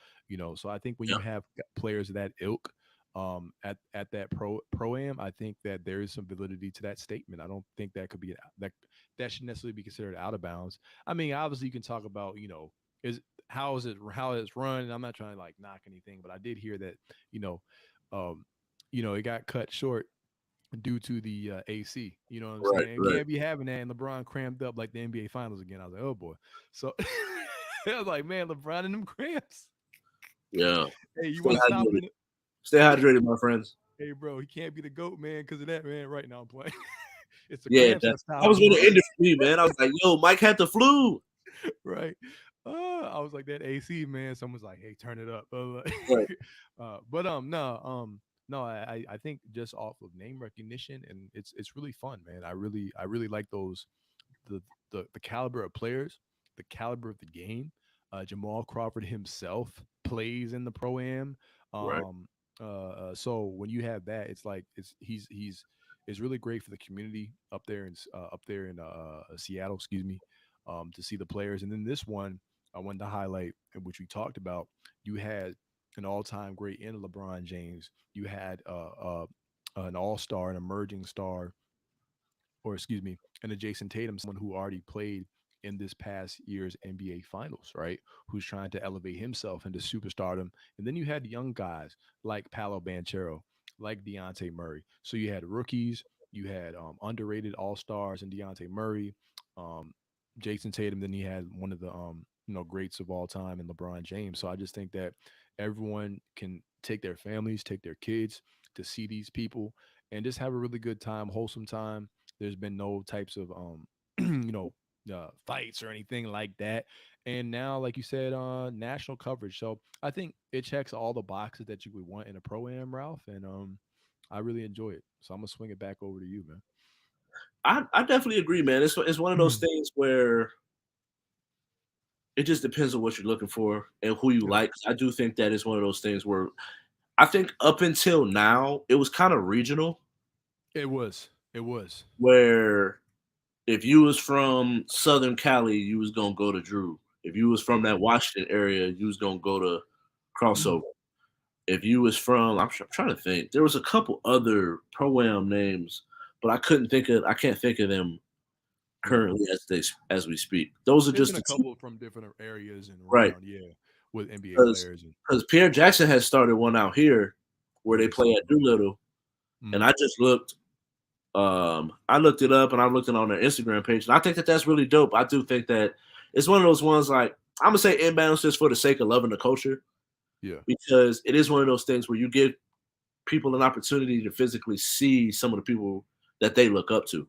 So I think when Yeah. you have players of that ilk at that pro am, I think that there is some validity to that statement. I don't think that could be that should necessarily be considered out of bounds. I mean, obviously you can talk about is how it's run. And I'm not trying to like knock anything, but I did hear that you know um, it got cut short due to the AC. You know what I'm Right, saying? It right. can't be having that. And LeBron cramped up like the NBA Finals again. I was like, oh boy. So I was like, man, LeBron and them cramps. Yeah. Hey, you Stay want to stop hydrated. him? Stay hydrated, my friends. Hey, bro, he can't be the GOAT, man, because of that, man. Right now, I'm playing. It's the Yeah, cramps that that stop was him, gonna bro. end it for me, man. I was like, yo, Mike had the flu. Right. I was like that AC man. Someone's like, "Hey, turn it up." Right. But no, No, I think just off of name recognition, and it's really fun, man. I really like those the the caliber of players, the caliber of the game. Jamal Crawford himself plays in the pro am. Right. So when you have that, it's like he's it's really great for the community up there in Seattle, excuse me, to see the players. And then this one I wanted to highlight, which we talked about. You had an all-time great in LeBron James. You had an all-star, an emerging star, or excuse me, and a Jason Tatum, someone who already played in this past year's NBA Finals, right? Who's trying to elevate himself into superstardom. And then you had young guys like Paolo Banchero, like Deontay Murray. So you had rookies, you had underrated all stars and Deontay Murray, um, Jason Tatum. Then he had one of the greats of all time in LeBron James. So I just think that everyone can take their families, take their kids to see these people and just have a really good time, wholesome time. There's been no types of fights or anything like that. And now, like you said, national coverage. So I think it checks all the boxes that you would want in a pro am, Ralph. And I really enjoy it. So I'm gonna swing it back over to you, I definitely agree, man. It's one of those man. things where it just depends on what you're looking for and who you Yeah, like. I do think that is one of those things where I think up until now it was kind of regional, it was. It was. where if you was from Southern Cali, you was gonna go to Drew. If you was from that Mhm. Washington area, you was gonna go to Crossover. If you was from, I'm trying to think. There was a couple other pro-am names, but I can't think of them Right. currently as we speak. Those are There's just been a the two, couple from different areas and right? around, yeah, with NBA Because players and Pierre Jackson has started one out here where we they just play talked at about. Doolittle, and Mhm. I just looked. I looked it up and I looked it on their Instagram page, and I think that that's really dope. I do think that it's one of those ones like I'm gonna say inbounds just for the sake of loving the culture, Yeah. because it is one of those things where you give people an opportunity to physically see some of the people that they look up to.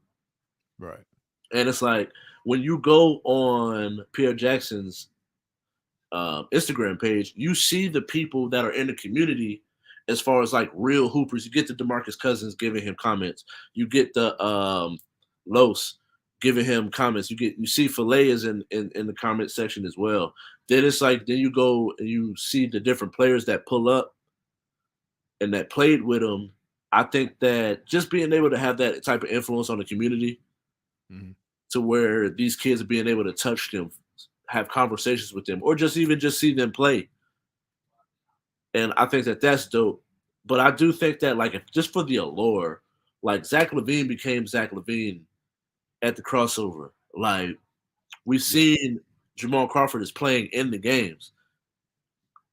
Right. And it's like when you go on Pierre Jackson's Instagram page, you see the people that are in the community as far as like real hoopers. You get the DeMarcus Cousins giving him comments. You get the Los giving him comments. You see Filet is in the comment section as well. Then it's like then you go and you see the different players that pull up and that played with him. I think that just being able to have that type of influence on the community Mhm. to where these kids are being able to touch them, have conversations with them, or just even just see them play. And I think that that's dope. But I do think that like if just for the allure, like Zach Levine became Zach Levine at the crossover. Like we've Yeah. seen Jamal Crawford is playing in the games,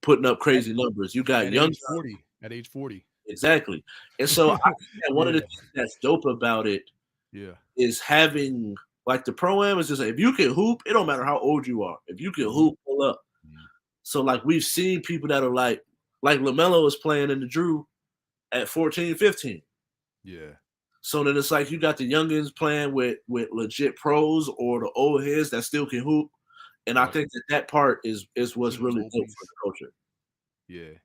putting up At crazy numbers. You got at young age 40. At age 40. exactly. And so I think that one of the Yeah. things that's dope about it Yeah. is having like the pro am is just like, if you can hoop, it don't matter how old you are. If you can Mhm. hoop, pull up. Mhm. So like we've seen people that are like LaMelo is playing in the Drew at 14, 15. Yeah. So then it's like you got the youngins playing with legit pros or the old heads that still can hoop. And I Right. think that that part is what's Katino really dope for Mobley's. the culture. Yeah.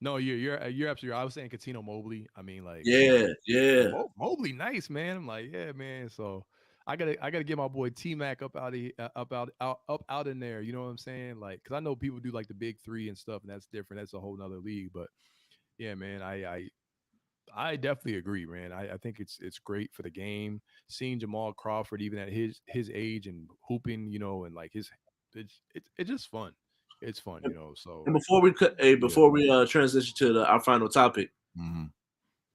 No, you're absolutely right. I was saying Katino Mobley. I mean, like, Yeah, yeah, yeah. Mobley, nice man. I'm like, yeah, man. So I gotta get my boy T Mac up out of up out in there. You know what I'm saying? Like, because I know people do like the big three and stuff, and that's different. That's a whole nother league. But yeah, man, I definitely agree, man. I think it's great for the game. Seeing Jamal Crawford even at his age and hooping, and like it's just fun. It's fun, So And before we yeah. before we transition to our final topic, Mhm.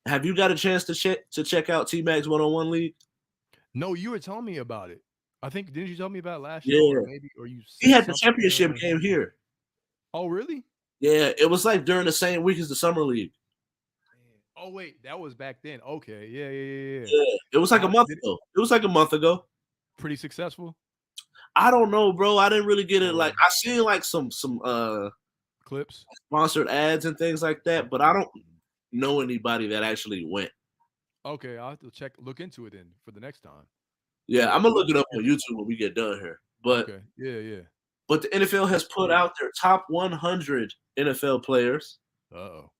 have you got a chance to check out T Mac's one on one league? No, you were telling me about it. I think didn't you tell me about it last show or Yeah, maybe or you he said had the something championship or game here. oh really? Yeah, it was like during the same week as the summer league. Man. Oh wait, that was back then. Okay, yeah, yeah, yeah, yeah. Yeah, it was like a How month did it ago. It was like a month ago. pretty successful I don't know, bro. I didn't really get it. Like or I seen like some clips? sponsored ads and things like that, but I don't know anybody that actually went. Okay, I'll have to look into it then for the next time. Yeah, Yeah, I'm because gonna I look it up on understand. YouTube when we get done here. Okay, yeah, yeah. But the NFL has That's put crazy. out their top 100 NFL players, Uh-oh.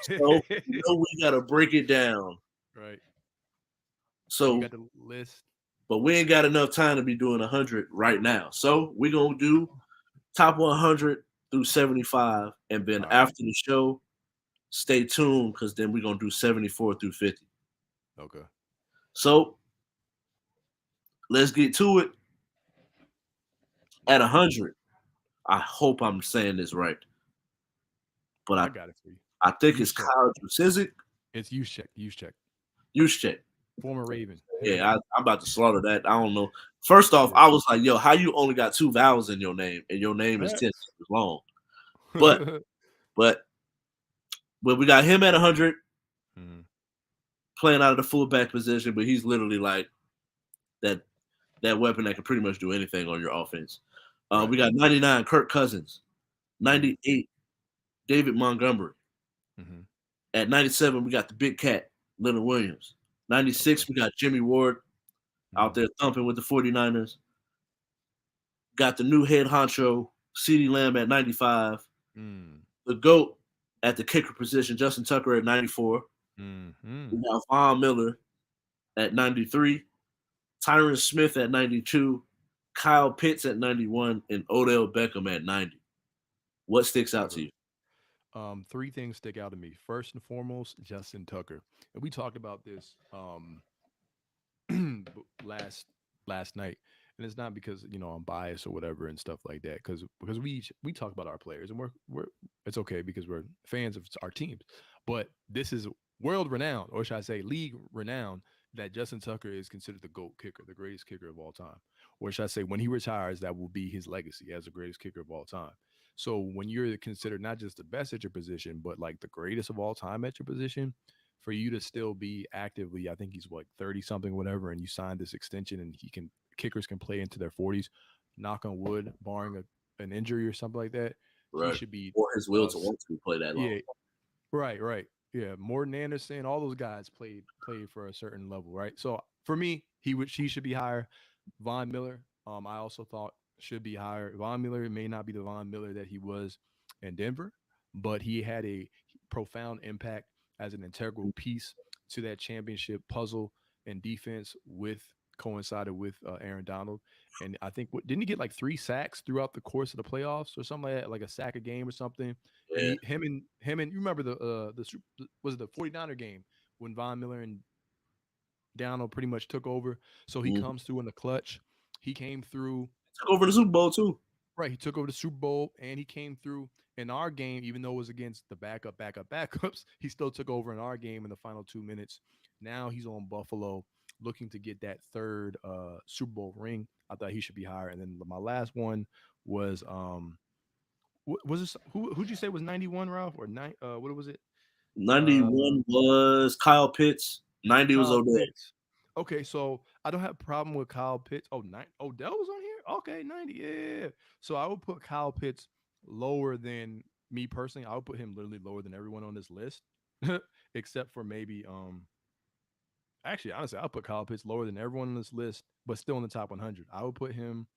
So we gotta break it down. Right. You So, got the list. but we ain't got enough time to be doing 100 right now. So we're gonna do top 100 through 75, and then All right. after the show, stay tuned because then we're gonna do 74 through 50. Okay. So let's get to it. At 100, I hope I'm saying this right, but I I got it for you. I think Use it's check. Kyle Juszczyk. It's use check. Use check. Juszczyk. Former Raven. Him. Yeah, I'm about to slaughter that. I don't know. First off, Yeah. I was like, yo, how you only got two vowels in your name and your name is 10 Facts. letters long? But but but we got him at 100 Mhm. playing out of the fullback position, but he's literally like that weapon that can pretty much do anything on your offense. Right. We got 99 Kirk Cousins, Mhm. 98 David Montgomery. Mhm. At 97, we got the big cat, Leonard Williams. Okay. 96, we got Jimmy Ward out Mhm. there thumping with the 49ers. Got the new head honcho, CeeDee Lamb at 95. Mm. The GOAT at the kicker position, Justin Tucker at 94. We Mhm. got Von Miller at 93. Tyron Smith at 92. Kyle Pitts at 91. And Odell Beckham at 90. What sticks out to Okay. you? Three things stick out to me. First and foremost, Justin Tucker, and we talked about this last night, and it's not because I'm biased or whatever and stuff like that. Because we talk about our players, and we're it's okay because we're fans of our teams, but this is world renowned, or should I say, league renowned, that Justin Tucker is considered the GOAT kicker, the greatest kicker of all time, or should I say, when he retires, that will be his legacy as the greatest kicker of all time. So when you're considered not just the best at your position, but like the greatest of all time at your position, for you to still be actively, I think he's what 30 something, whatever, and you signed this extension, and kickers can play into their 40s. Knock on wood, barring an injury or something like that, he Right. should be. Or his will to want to play that long. Yeah, right, right. Yeah, Morton Anderson, all those guys played for a certain level, right? So for me, he should be higher. Von Miller, I also thought should be higher. Von Miller may not be the Von Miller that he was in Denver, but he had a profound impact as an integral piece to that championship puzzle and defense with coincided with Aaron Donald. And I think didn't he get like 3 sacks throughout the course of the playoffs or something like that, like a sack a game or something? And Yeah. him and you remember was it the 49er game when Von Miller and Donald pretty much took over. So he Mhm. comes through in the clutch. He came through. Took over the Super Bowl, too. Right, he took over the Super Bowl and he came through in our game, even though it was against the backups. He still took over in our game in the final 2 minutes. Now he's on Buffalo, looking to get that third Super Bowl ring. I thought he should be higher. And then my last one was was this who'd you say was 91, Ralph, or nine? What was it? Uh, 91 was Kyle Pitts. 90 was Kyle Odell. Pitts. Okay, so I don't have a problem with Kyle Pitts. Oh, Odell was on here. Okay, 90. Yeah. So I would put Kyle Pitts lower than me personally. I would put him literally lower than everyone on this list, except for maybe Actually, honestly, I'll put Kyle Pitts lower than everyone on this list, but still in the top 100. I would put him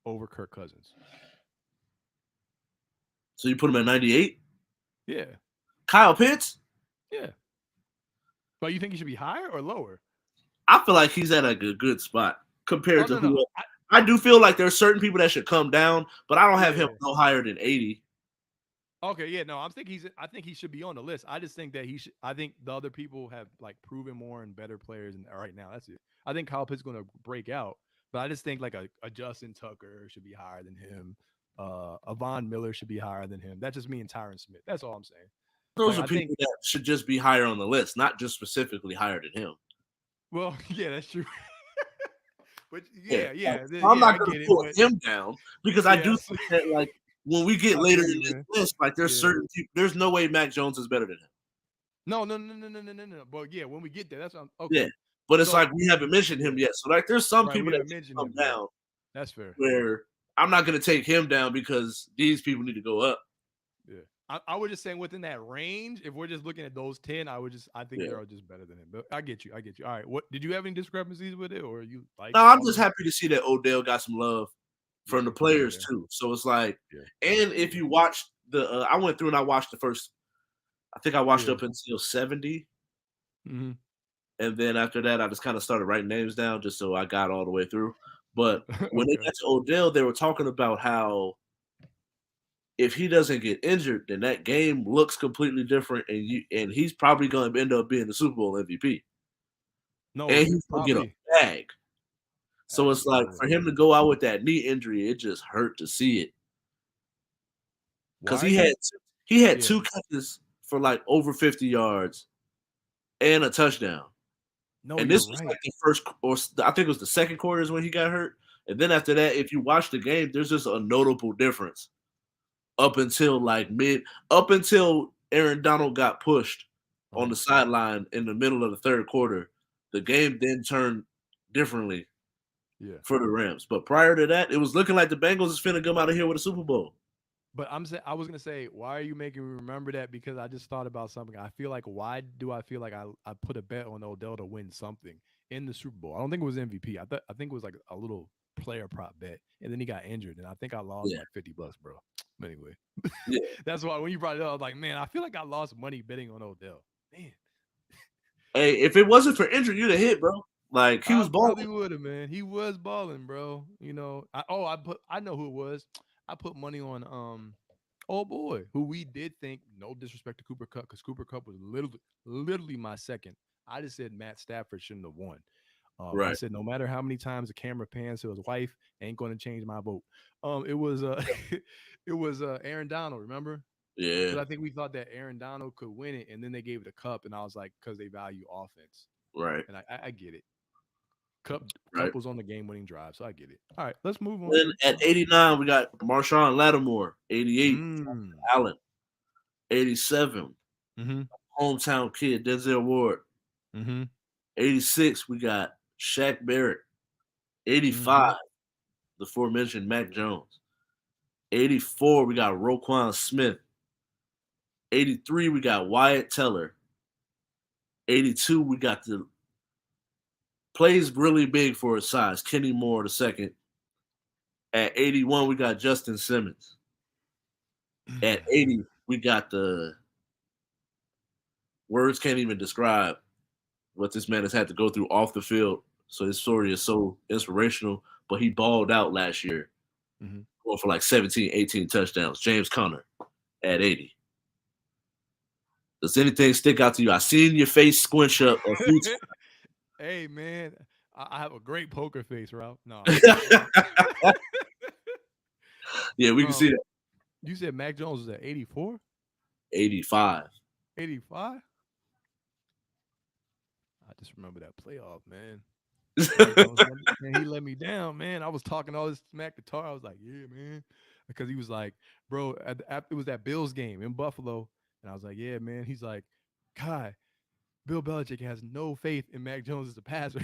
over Kirk Cousins. So you put him at 98? Yeah, Kyle Pitts? yeah. But you think he should be higher or lower? I feel like he's at a good spot Oh compared to no, no. who. I do feel like there's certain people that should come down, but I don't have him Yeah. no higher than 80. Okay, yeah, no, I think he should be on the list. I just think that he should. I think the other people have like proven more and better players, and right now that's it. I think Kyle Pitts is going to break out, but I just think like a Justin Tucker should be higher than him. A Von Miller should be higher than him. That's just me and Tyron Smith. That's all I'm saying. Those Like are I think, people that should just be higher on the list, not just specifically higher than him. well, yeah, that's true. But Yeah, yeah, like, yeah, I'm yeah, not I gonna get it. put But him down because I do yes, think that like when we get I later feel in you, this man. list, like there's Yeah. certain people, there's no way Mac Jones is better than him. No, no, no, no, no, no, no, no. But yeah, when we get there, that's Yeah, okay. but it's like So we haven't mentioned yeah, him yet. So like there's some right. We people that haven't should mentioned come him yet. down That's fair. where I'm not gonna take him down because these people need to go up. Yeah. I would just say within that range, if we're just looking at those 10, I think Yeah. they're all just better than him. But I get you. I get you. All right. What did you have any discrepancies with it, or you like No, I'm all just of it? happy to see that Odell got some love from Yeah. the players Yeah. too. So it's like, Yeah. and if you watch the, I went through and I watched the first I think I watched Yeah. up until 70, Mhm. and then after that, I just kind of started writing names down just so I got all the way through. But when they Okay. got to Odell, they were talking about how if he doesn't get injured, then that game looks completely different, and he's probably going to end up being the Super Bowl MVP, No, and he's going to get a probably. bag. So it's Actually, like yeah. for him to go out with that knee injury, it just hurt to see it because Why are you he had Yeah. 2 catches for like over 50 yards and a touchdown. No, And you're this was right. like the first, or I think it was the second quarter is when he got hurt. And then after that, if you watch the game, there's just a notable difference up until like up until Aaron Donald got pushed on Uh-huh. the sideline in the middle of the third quarter. The game then turned differently Yeah. for the Rams. But prior to that, it was looking like the Bengals is finna come out of here with a Super Bowl. But I was gonna say, why are you making me remember that? Because I just thought about something. I feel like why do I feel like I put a bet on Odell to win something in the Super Bowl? I don't think it was MVP. I think it was like a little player prop bet, and then he got injured, and I think I lost Yeah, like $50, bro. But anyway, yeah. that's why when you brought it up, I was like, man, I feel like I lost money betting on Odell. Man, Hey, if it wasn't for injury, you'd have hit, bro. Like he I was probably balling. would have, man. He was balling, bro. You know, I know who it was. I put money on oh boy, who we did think, no disrespect to Cooper Cup, because Cooper Cup was literally my second. I just said Matt Stafford shouldn't have won. I Right. said no matter how many times the camera pans to his wife, ain't going to change my vote. It was it was Aaron Donald, remember? Yeah. Because I think we thought that Aaron Donald could win it, and then they gave it a Cup, and I was like, because they value offense, Right. and I get it. Cup Right. Cup was on the game winning drive, so I get it. All right, let's move on. Then at 89, we got Marshawn Lattimore. 88, Mm. Allen. 87, Mm-hmm. hometown kid, Denzel Ward. Mm-hmm. 86, we got Shaq Barrett. Mm-hmm. 85, the aforementioned Mac Jones. 84, we got Roquan Smith. 83, we got Wyatt Teller. 82, we got the plays really big for his size, Kenny Moore the second. At 81, we got Justin Simmons. At 80, we got the words can't even describe what this man has had to go through off the field. So his story is so inspirational. But he balled out last year, Mm-hmm. going for like 17, 18 touchdowns. James Conner at 80. Does anything stick out to you? I seen your face squinch up a few Hey man, I have a great poker face, Ralph. No. times. Yeah, we can see Um, that. you said Mac Jones was at 84, 85. 85? I just remember that playoff, man. Mac Jones, man, he let me down, man. I was talking all this smack guitar. I was like, yeah, man. Because he was like, bro, it was that Bills game in Buffalo. And I was like, yeah, man. He's like, God, Bill Belichick has no faith in Mac Jones as a passer.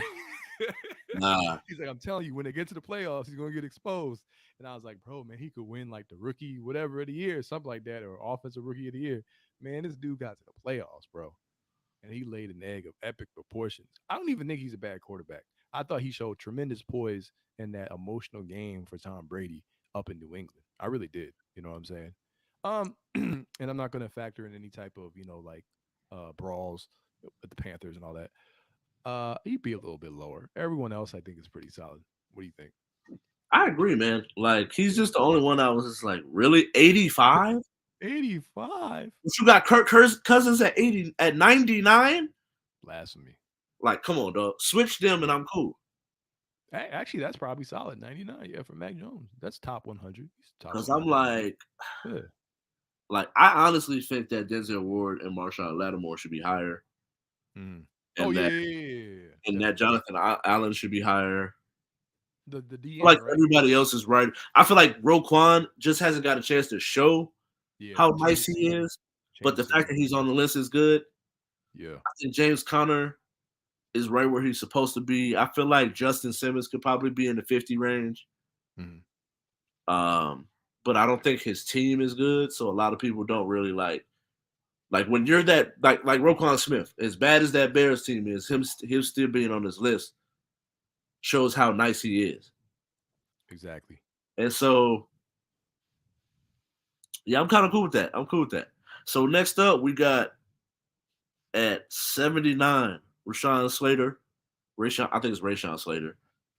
Nah, He's like, I'm telling you, when they get to the playoffs, he's gonna get exposed. And I was like, bro, man, he could win like the rookie, whatever of the year, something like that, or offensive rookie of the year. Man, this dude got to the playoffs, bro. And he laid an egg of epic proportions. I don't even think he's a bad quarterback. I thought he showed tremendous poise in that emotional game for Tom Brady up in New England. I really did. You know what I'm saying? And I'm not going to factor in any type of like brawls with the Panthers and all that. He'd be a little bit lower. Everyone else, I think, is pretty solid. What do you think? I agree, man. Like he's just the only one I was just like, really? 85? 85? But you got Cousins at 80 at 99? Blasphemy. Like, come on, dog. Switch them and I'm cool. Actually, that's probably solid. 99, yeah, for Mac Jones. That's top 100. He's top Cause I'm 100. Yeah. like, I honestly think that Denzel Ward and Marshawn Lattimore should be higher, Mm. Oh and yeah, that yeah, yeah, yeah, yeah. and that Definitely. Jonathan Allen should be higher. The Like DN, right? everybody else is right. I feel like Roquan just hasn't got a chance to show Yeah, how nice change the he system. is, but Change the the fact that system. he's on the list is good. Yeah. I think James Conner is right where he's supposed to be. I feel like Justin Simmons could probably be in the 50 range. Mhm. Um, but I don't think his team is good, so a lot of people don't really like when you're that like Roquan Smith, as bad as that Bears team is, him still being on this list shows how nice he is. Exactly. And so yeah, I'm kind of cool with that. I'm cool with that. So next up, we got at 79, Rashawn Slater. Rashawn, I think it's Rashawn Slater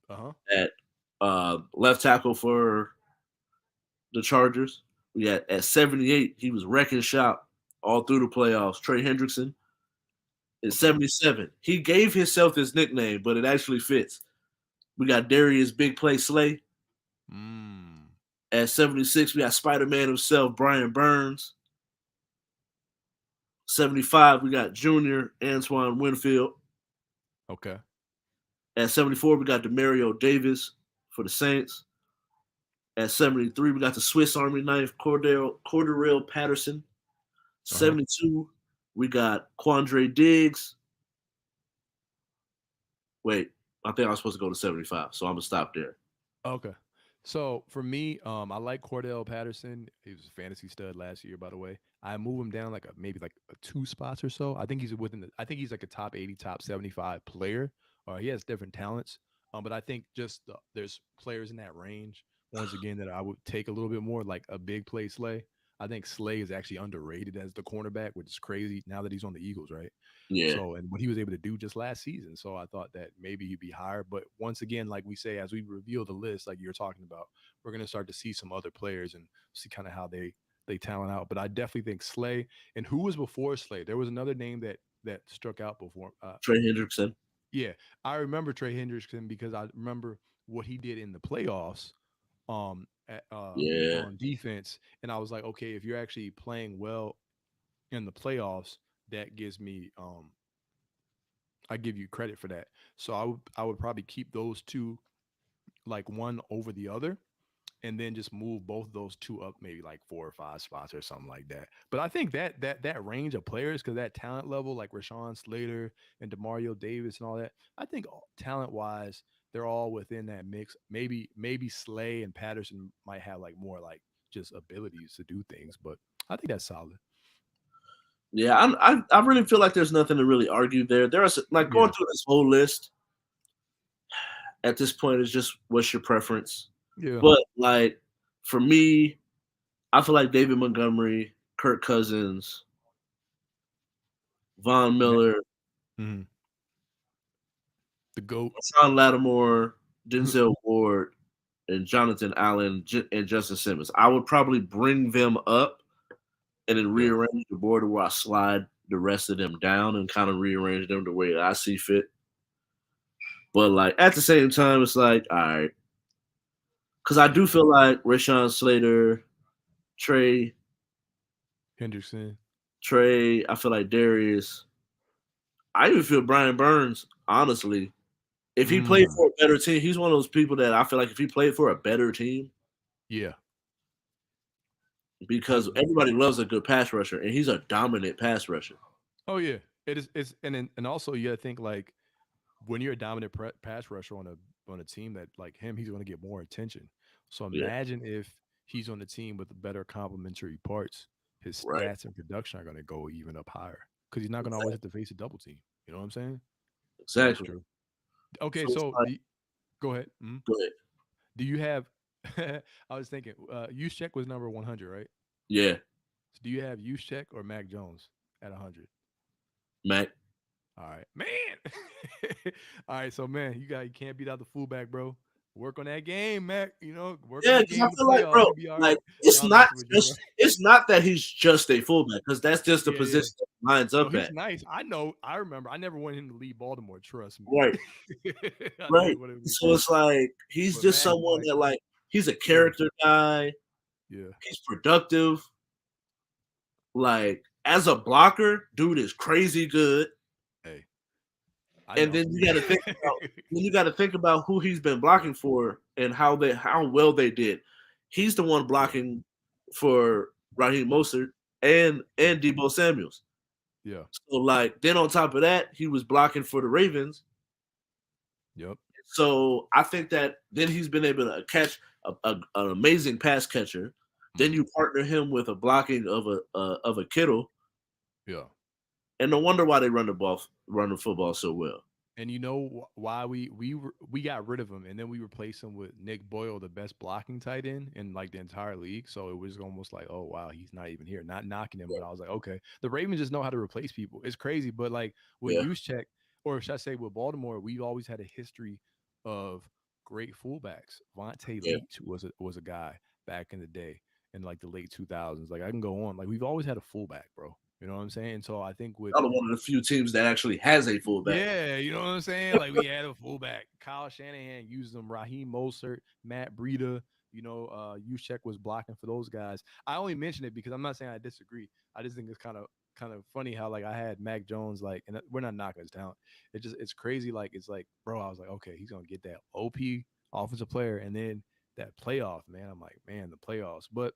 Uh-huh. at left tackle for the Chargers. We got at 78, he was wrecking shop all through the playoffs. Trey Hendrickson. At Okay. 77, he gave himself this nickname, but it actually fits. We got Darius Big Play Slay. Mm. At 76, we got Spider Man himself, Brian Burns. 75, we got Junior Antoine Winfield. Okay. At 74, we got Demario Davis for the Saints. At 73, we got the Swiss Army knife, Cordell Patterson. Uh-huh. 72, we got Quandre Diggs. Wait, I think I was supposed to go to 75, so I'm going to stop there. Okay. So for me, I like Cordell Patterson. He was a fantasy stud last year, by the way. I move him down like maybe like a 2 spots or so. I think he's within the. I think he's like a top 80, top 75 player. Or he has different talents. But I think just there's players in that range. Once again, that I would take a little bit more like a big play Slay. I think Slay is actually underrated as the cornerback, which is crazy now that he's on the Eagles, right? Yeah, So, and what he was able to do just last season. So I thought that maybe he'd be higher. But once again, like we say, as we reveal the list, like you're talking about, we're going to start to see some other players and see kind of how they talent out. But I definitely think Slay. And who was before Slay? There was another name that struck out before. Trey Hendrickson. Yeah, I remember Trey Hendrickson because I remember what he did in the playoffs. Yeah, On defense, and I was like, okay, if you're actually playing well in the playoffs, that gives me I give you credit for that. So I would probably keep those two like one over the other, and then just move both of those two up maybe like 4 or 5 spots or something like that. But I think that range of players, because that talent level like Rashawn Slater and Demario Davis and all that, I think talent wise they're all within that mix. Maybe Slay and Patterson might have like more like just abilities to do things, but I think that's solid. yeah. I really feel like there's nothing to really argue there. There are like going Yeah, through this whole list at this point is just what's your preference. yeah, But like for me, I feel like David Montgomery, Kirk Cousins, Von Ma- Miller, mhm. The goat. Sean Lattimore, Denzel Ward, and Jonathan Allen and Justin Simmons. I would probably bring them up and then Yeah. rearrange the board where I slide the rest of them down and kind of rearrange them the way that I see fit. But like at the same time, it's like all right, because I do feel like Rashawn Slater, Trey, Hendrickson. I feel like Darius. I even feel Brian Burns, honestly. If he played Mm. for a better team, he's one of those people that I feel like if he played for a better team, Yeah. because I everybody loves a good pass rusher, and he's a dominant pass rusher. Oh yeah, it is. It's and also you got to think like when you're a dominant pass rusher on a team that like him, he's going to get more attention. So Yeah, imagine if he's on the team with better complementary parts, his right. stats and production are going to go even up higher because he's not going to always Exactly. have to face a double team. You know what I'm saying? So that's Exactly. true. Okay, So it's so like, go ahead. Mhm. go ahead. Do you have? I was thinking, use check was number 100, right? Yeah, So do you have use check or Mac Jones at 100? Mac. All right, man. All right, so man, you can't beat out the fullback, bro. Work on that game, Mac. Work on Yeah, that because I game in the feel like, playoffs. bro, You'll be all like right. No, I'm messing with you, bro. it's not that he's just a fullback, because that's just the Yeah, yeah. position that he lines No, up he's at. nice. I know. I remember. I never wanted him to leave Baltimore. Trust me. Right, I never right. wanted him to leave So it's Baltimore. like he's But just Mac is someone like, that like he's a yeah, character guy. yeah. He's productive. Like as a blocker, dude is crazy good. Hey, I And know. then you got to think about who he's been blocking for and how well they did. He's the one Yeah, blocking for Raheem Mostert and Debo Samuels. yeah. So like then on top of that, he was blocking for the Ravens. Yep. So I think that then he's been able to catch an amazing pass catcher. Then Mm, you partner him with a blocking of a Kittle, yeah. and no wonder why they run the football so well. And you know why we got rid of him, and then we replaced him with Nick Boyle, the best blocking tight end in like the entire league. So it was almost like, oh wow, he's not even here. Not knocking him, but I was like, okay, the Ravens just know how to replace people. It's crazy, but like with Yeah, Juszczyk, or should I say with Baltimore, we've always had a history of great fullbacks. Vontae yeah. Leach was a guy back in the day in like the late 2000s. Like I can go on. Like we've always had a fullback, bro. You know what I'm saying? So I think with Y'all are one of the few teams that actually has a fullback. yeah, you know what I'm saying? Like we had a fullback. Kyle Shanahan used them. Raheem Mostert, Matt Breida. Juszczyk was blocking for those guys. I only mention it because I'm not saying I disagree. I just think it's kind of funny how like I had Mac Jones like, and we're not knocking his talent. It's crazy. Like it's like, bro, I was like, okay, he's gonna get that OP offensive player, and then that playoff, man. I'm like, man, the playoffs. But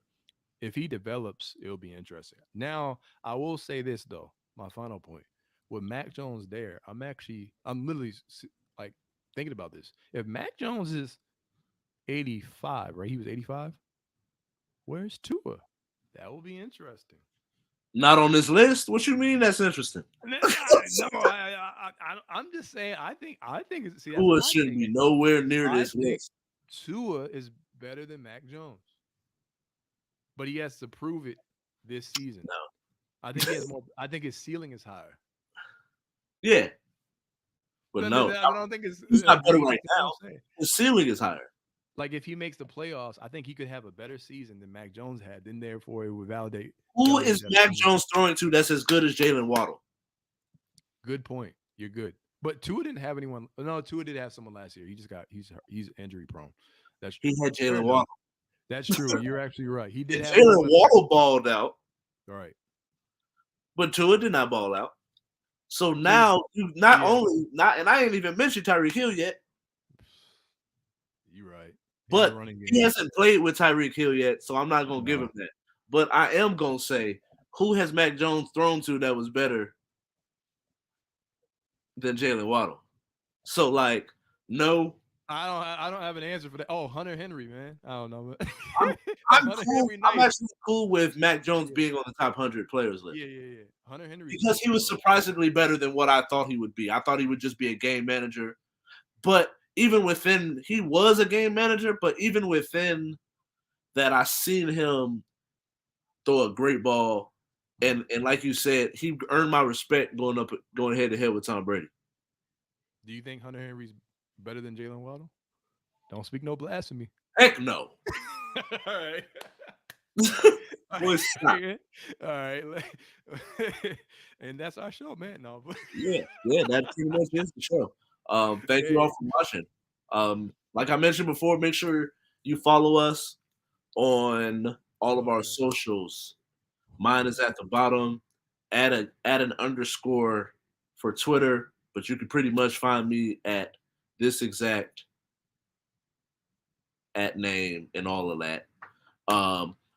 if he develops, it'll be interesting. Now, I will say this though, my final point. With Mac Jones there, I'm literally like thinking about this. If Mac Jones is 85, right? He was 85. Where's Tua? That will be interesting. Not on this list. What you mean? That's interesting. No, I'm just saying. I think see that's Tua my shouldn't thing. be nowhere near I this think list. Tua is better than Mac Jones, but he has to prove it this season. I think he has more. I think his ceiling is higher. Yeah, but No, no, but I don't think it's he's not do better you right understand what I'm now. saying? His ceiling is higher. Like if he makes the playoffs, I think he could have a better season than Mac Jones had. Then therefore it would Who validate is that Mac opinion. Jones throwing to that's as good as Jalen Waddle? Good point. You're good. But Tua didn't have anyone. No, Tua did have someone last year. He just got he's injury prone. That's He true. had Fair Jalen enough. Waddle. That's true. You're actually right. He did And have more Jalen weapons. Waddle balled out, All right. but Tua did not ball out. So So you now you not yeah, only not, and I ain't even mentioned Tyreek Hill yet, you're right. In the but running he game. hasn't played with Tyreek Hill yet, so I'm not gonna give him No. that. But I am gonna say, who has Mac Jones thrown to that was better than Jalen Waddle? So like, no, I don't have an answer for that. Oh, Hunter Henry, man. I don't know. I'm I'm Hunter cool. Henry, I'm nice. actually cool with Mac Jones Yeah. being on the top 100 players list Yeah. Hunter Henry's because nice, he was bro. surprisingly better than what I thought he would be. I thought he would just be a game manager, but even within, he was a game manager. But even within that, I seen him throw a great ball, Mm. and like you said, he earned my respect going head to head with Tom Brady. Do you think Hunter Henry's better than Jalen Waddle? Don't speak no blasphemy. Heck no. All right. Boy, stop. All right. And that's our show, man. No, but Yeah, that pretty much is the show. Thank you all hey, for watching. Like I mentioned before, make sure you follow us on all of oh our yeah. socials. Mine is at the bottom. Add an underscore for Twitter, but you can pretty much find me at this exact at name and all of that.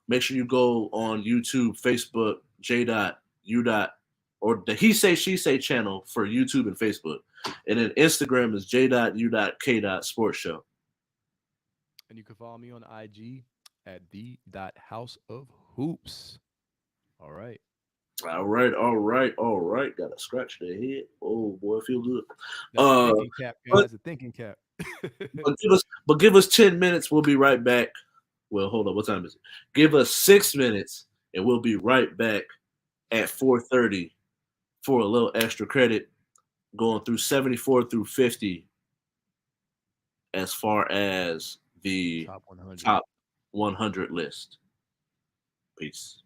Make sure you go on YouTube, Facebook, J. U. Or the He Say She Say channel for YouTube and Facebook, and then Instagram is J.U.K. Sports Show. And you can follow me on IG at the.house of hoops. All right. All right. Got to scratch the head. Oh boy, I feel good. That's a Uh, thinking cap, but guys. A thinking cap. give us 10 minutes. We'll be right back. Well, hold on. What time is it? Give us 6 minutes, and we'll be right back at 4:30 for a little extra credit, going through 74 through 50 as far as the Top 100. top 100 list. Peace.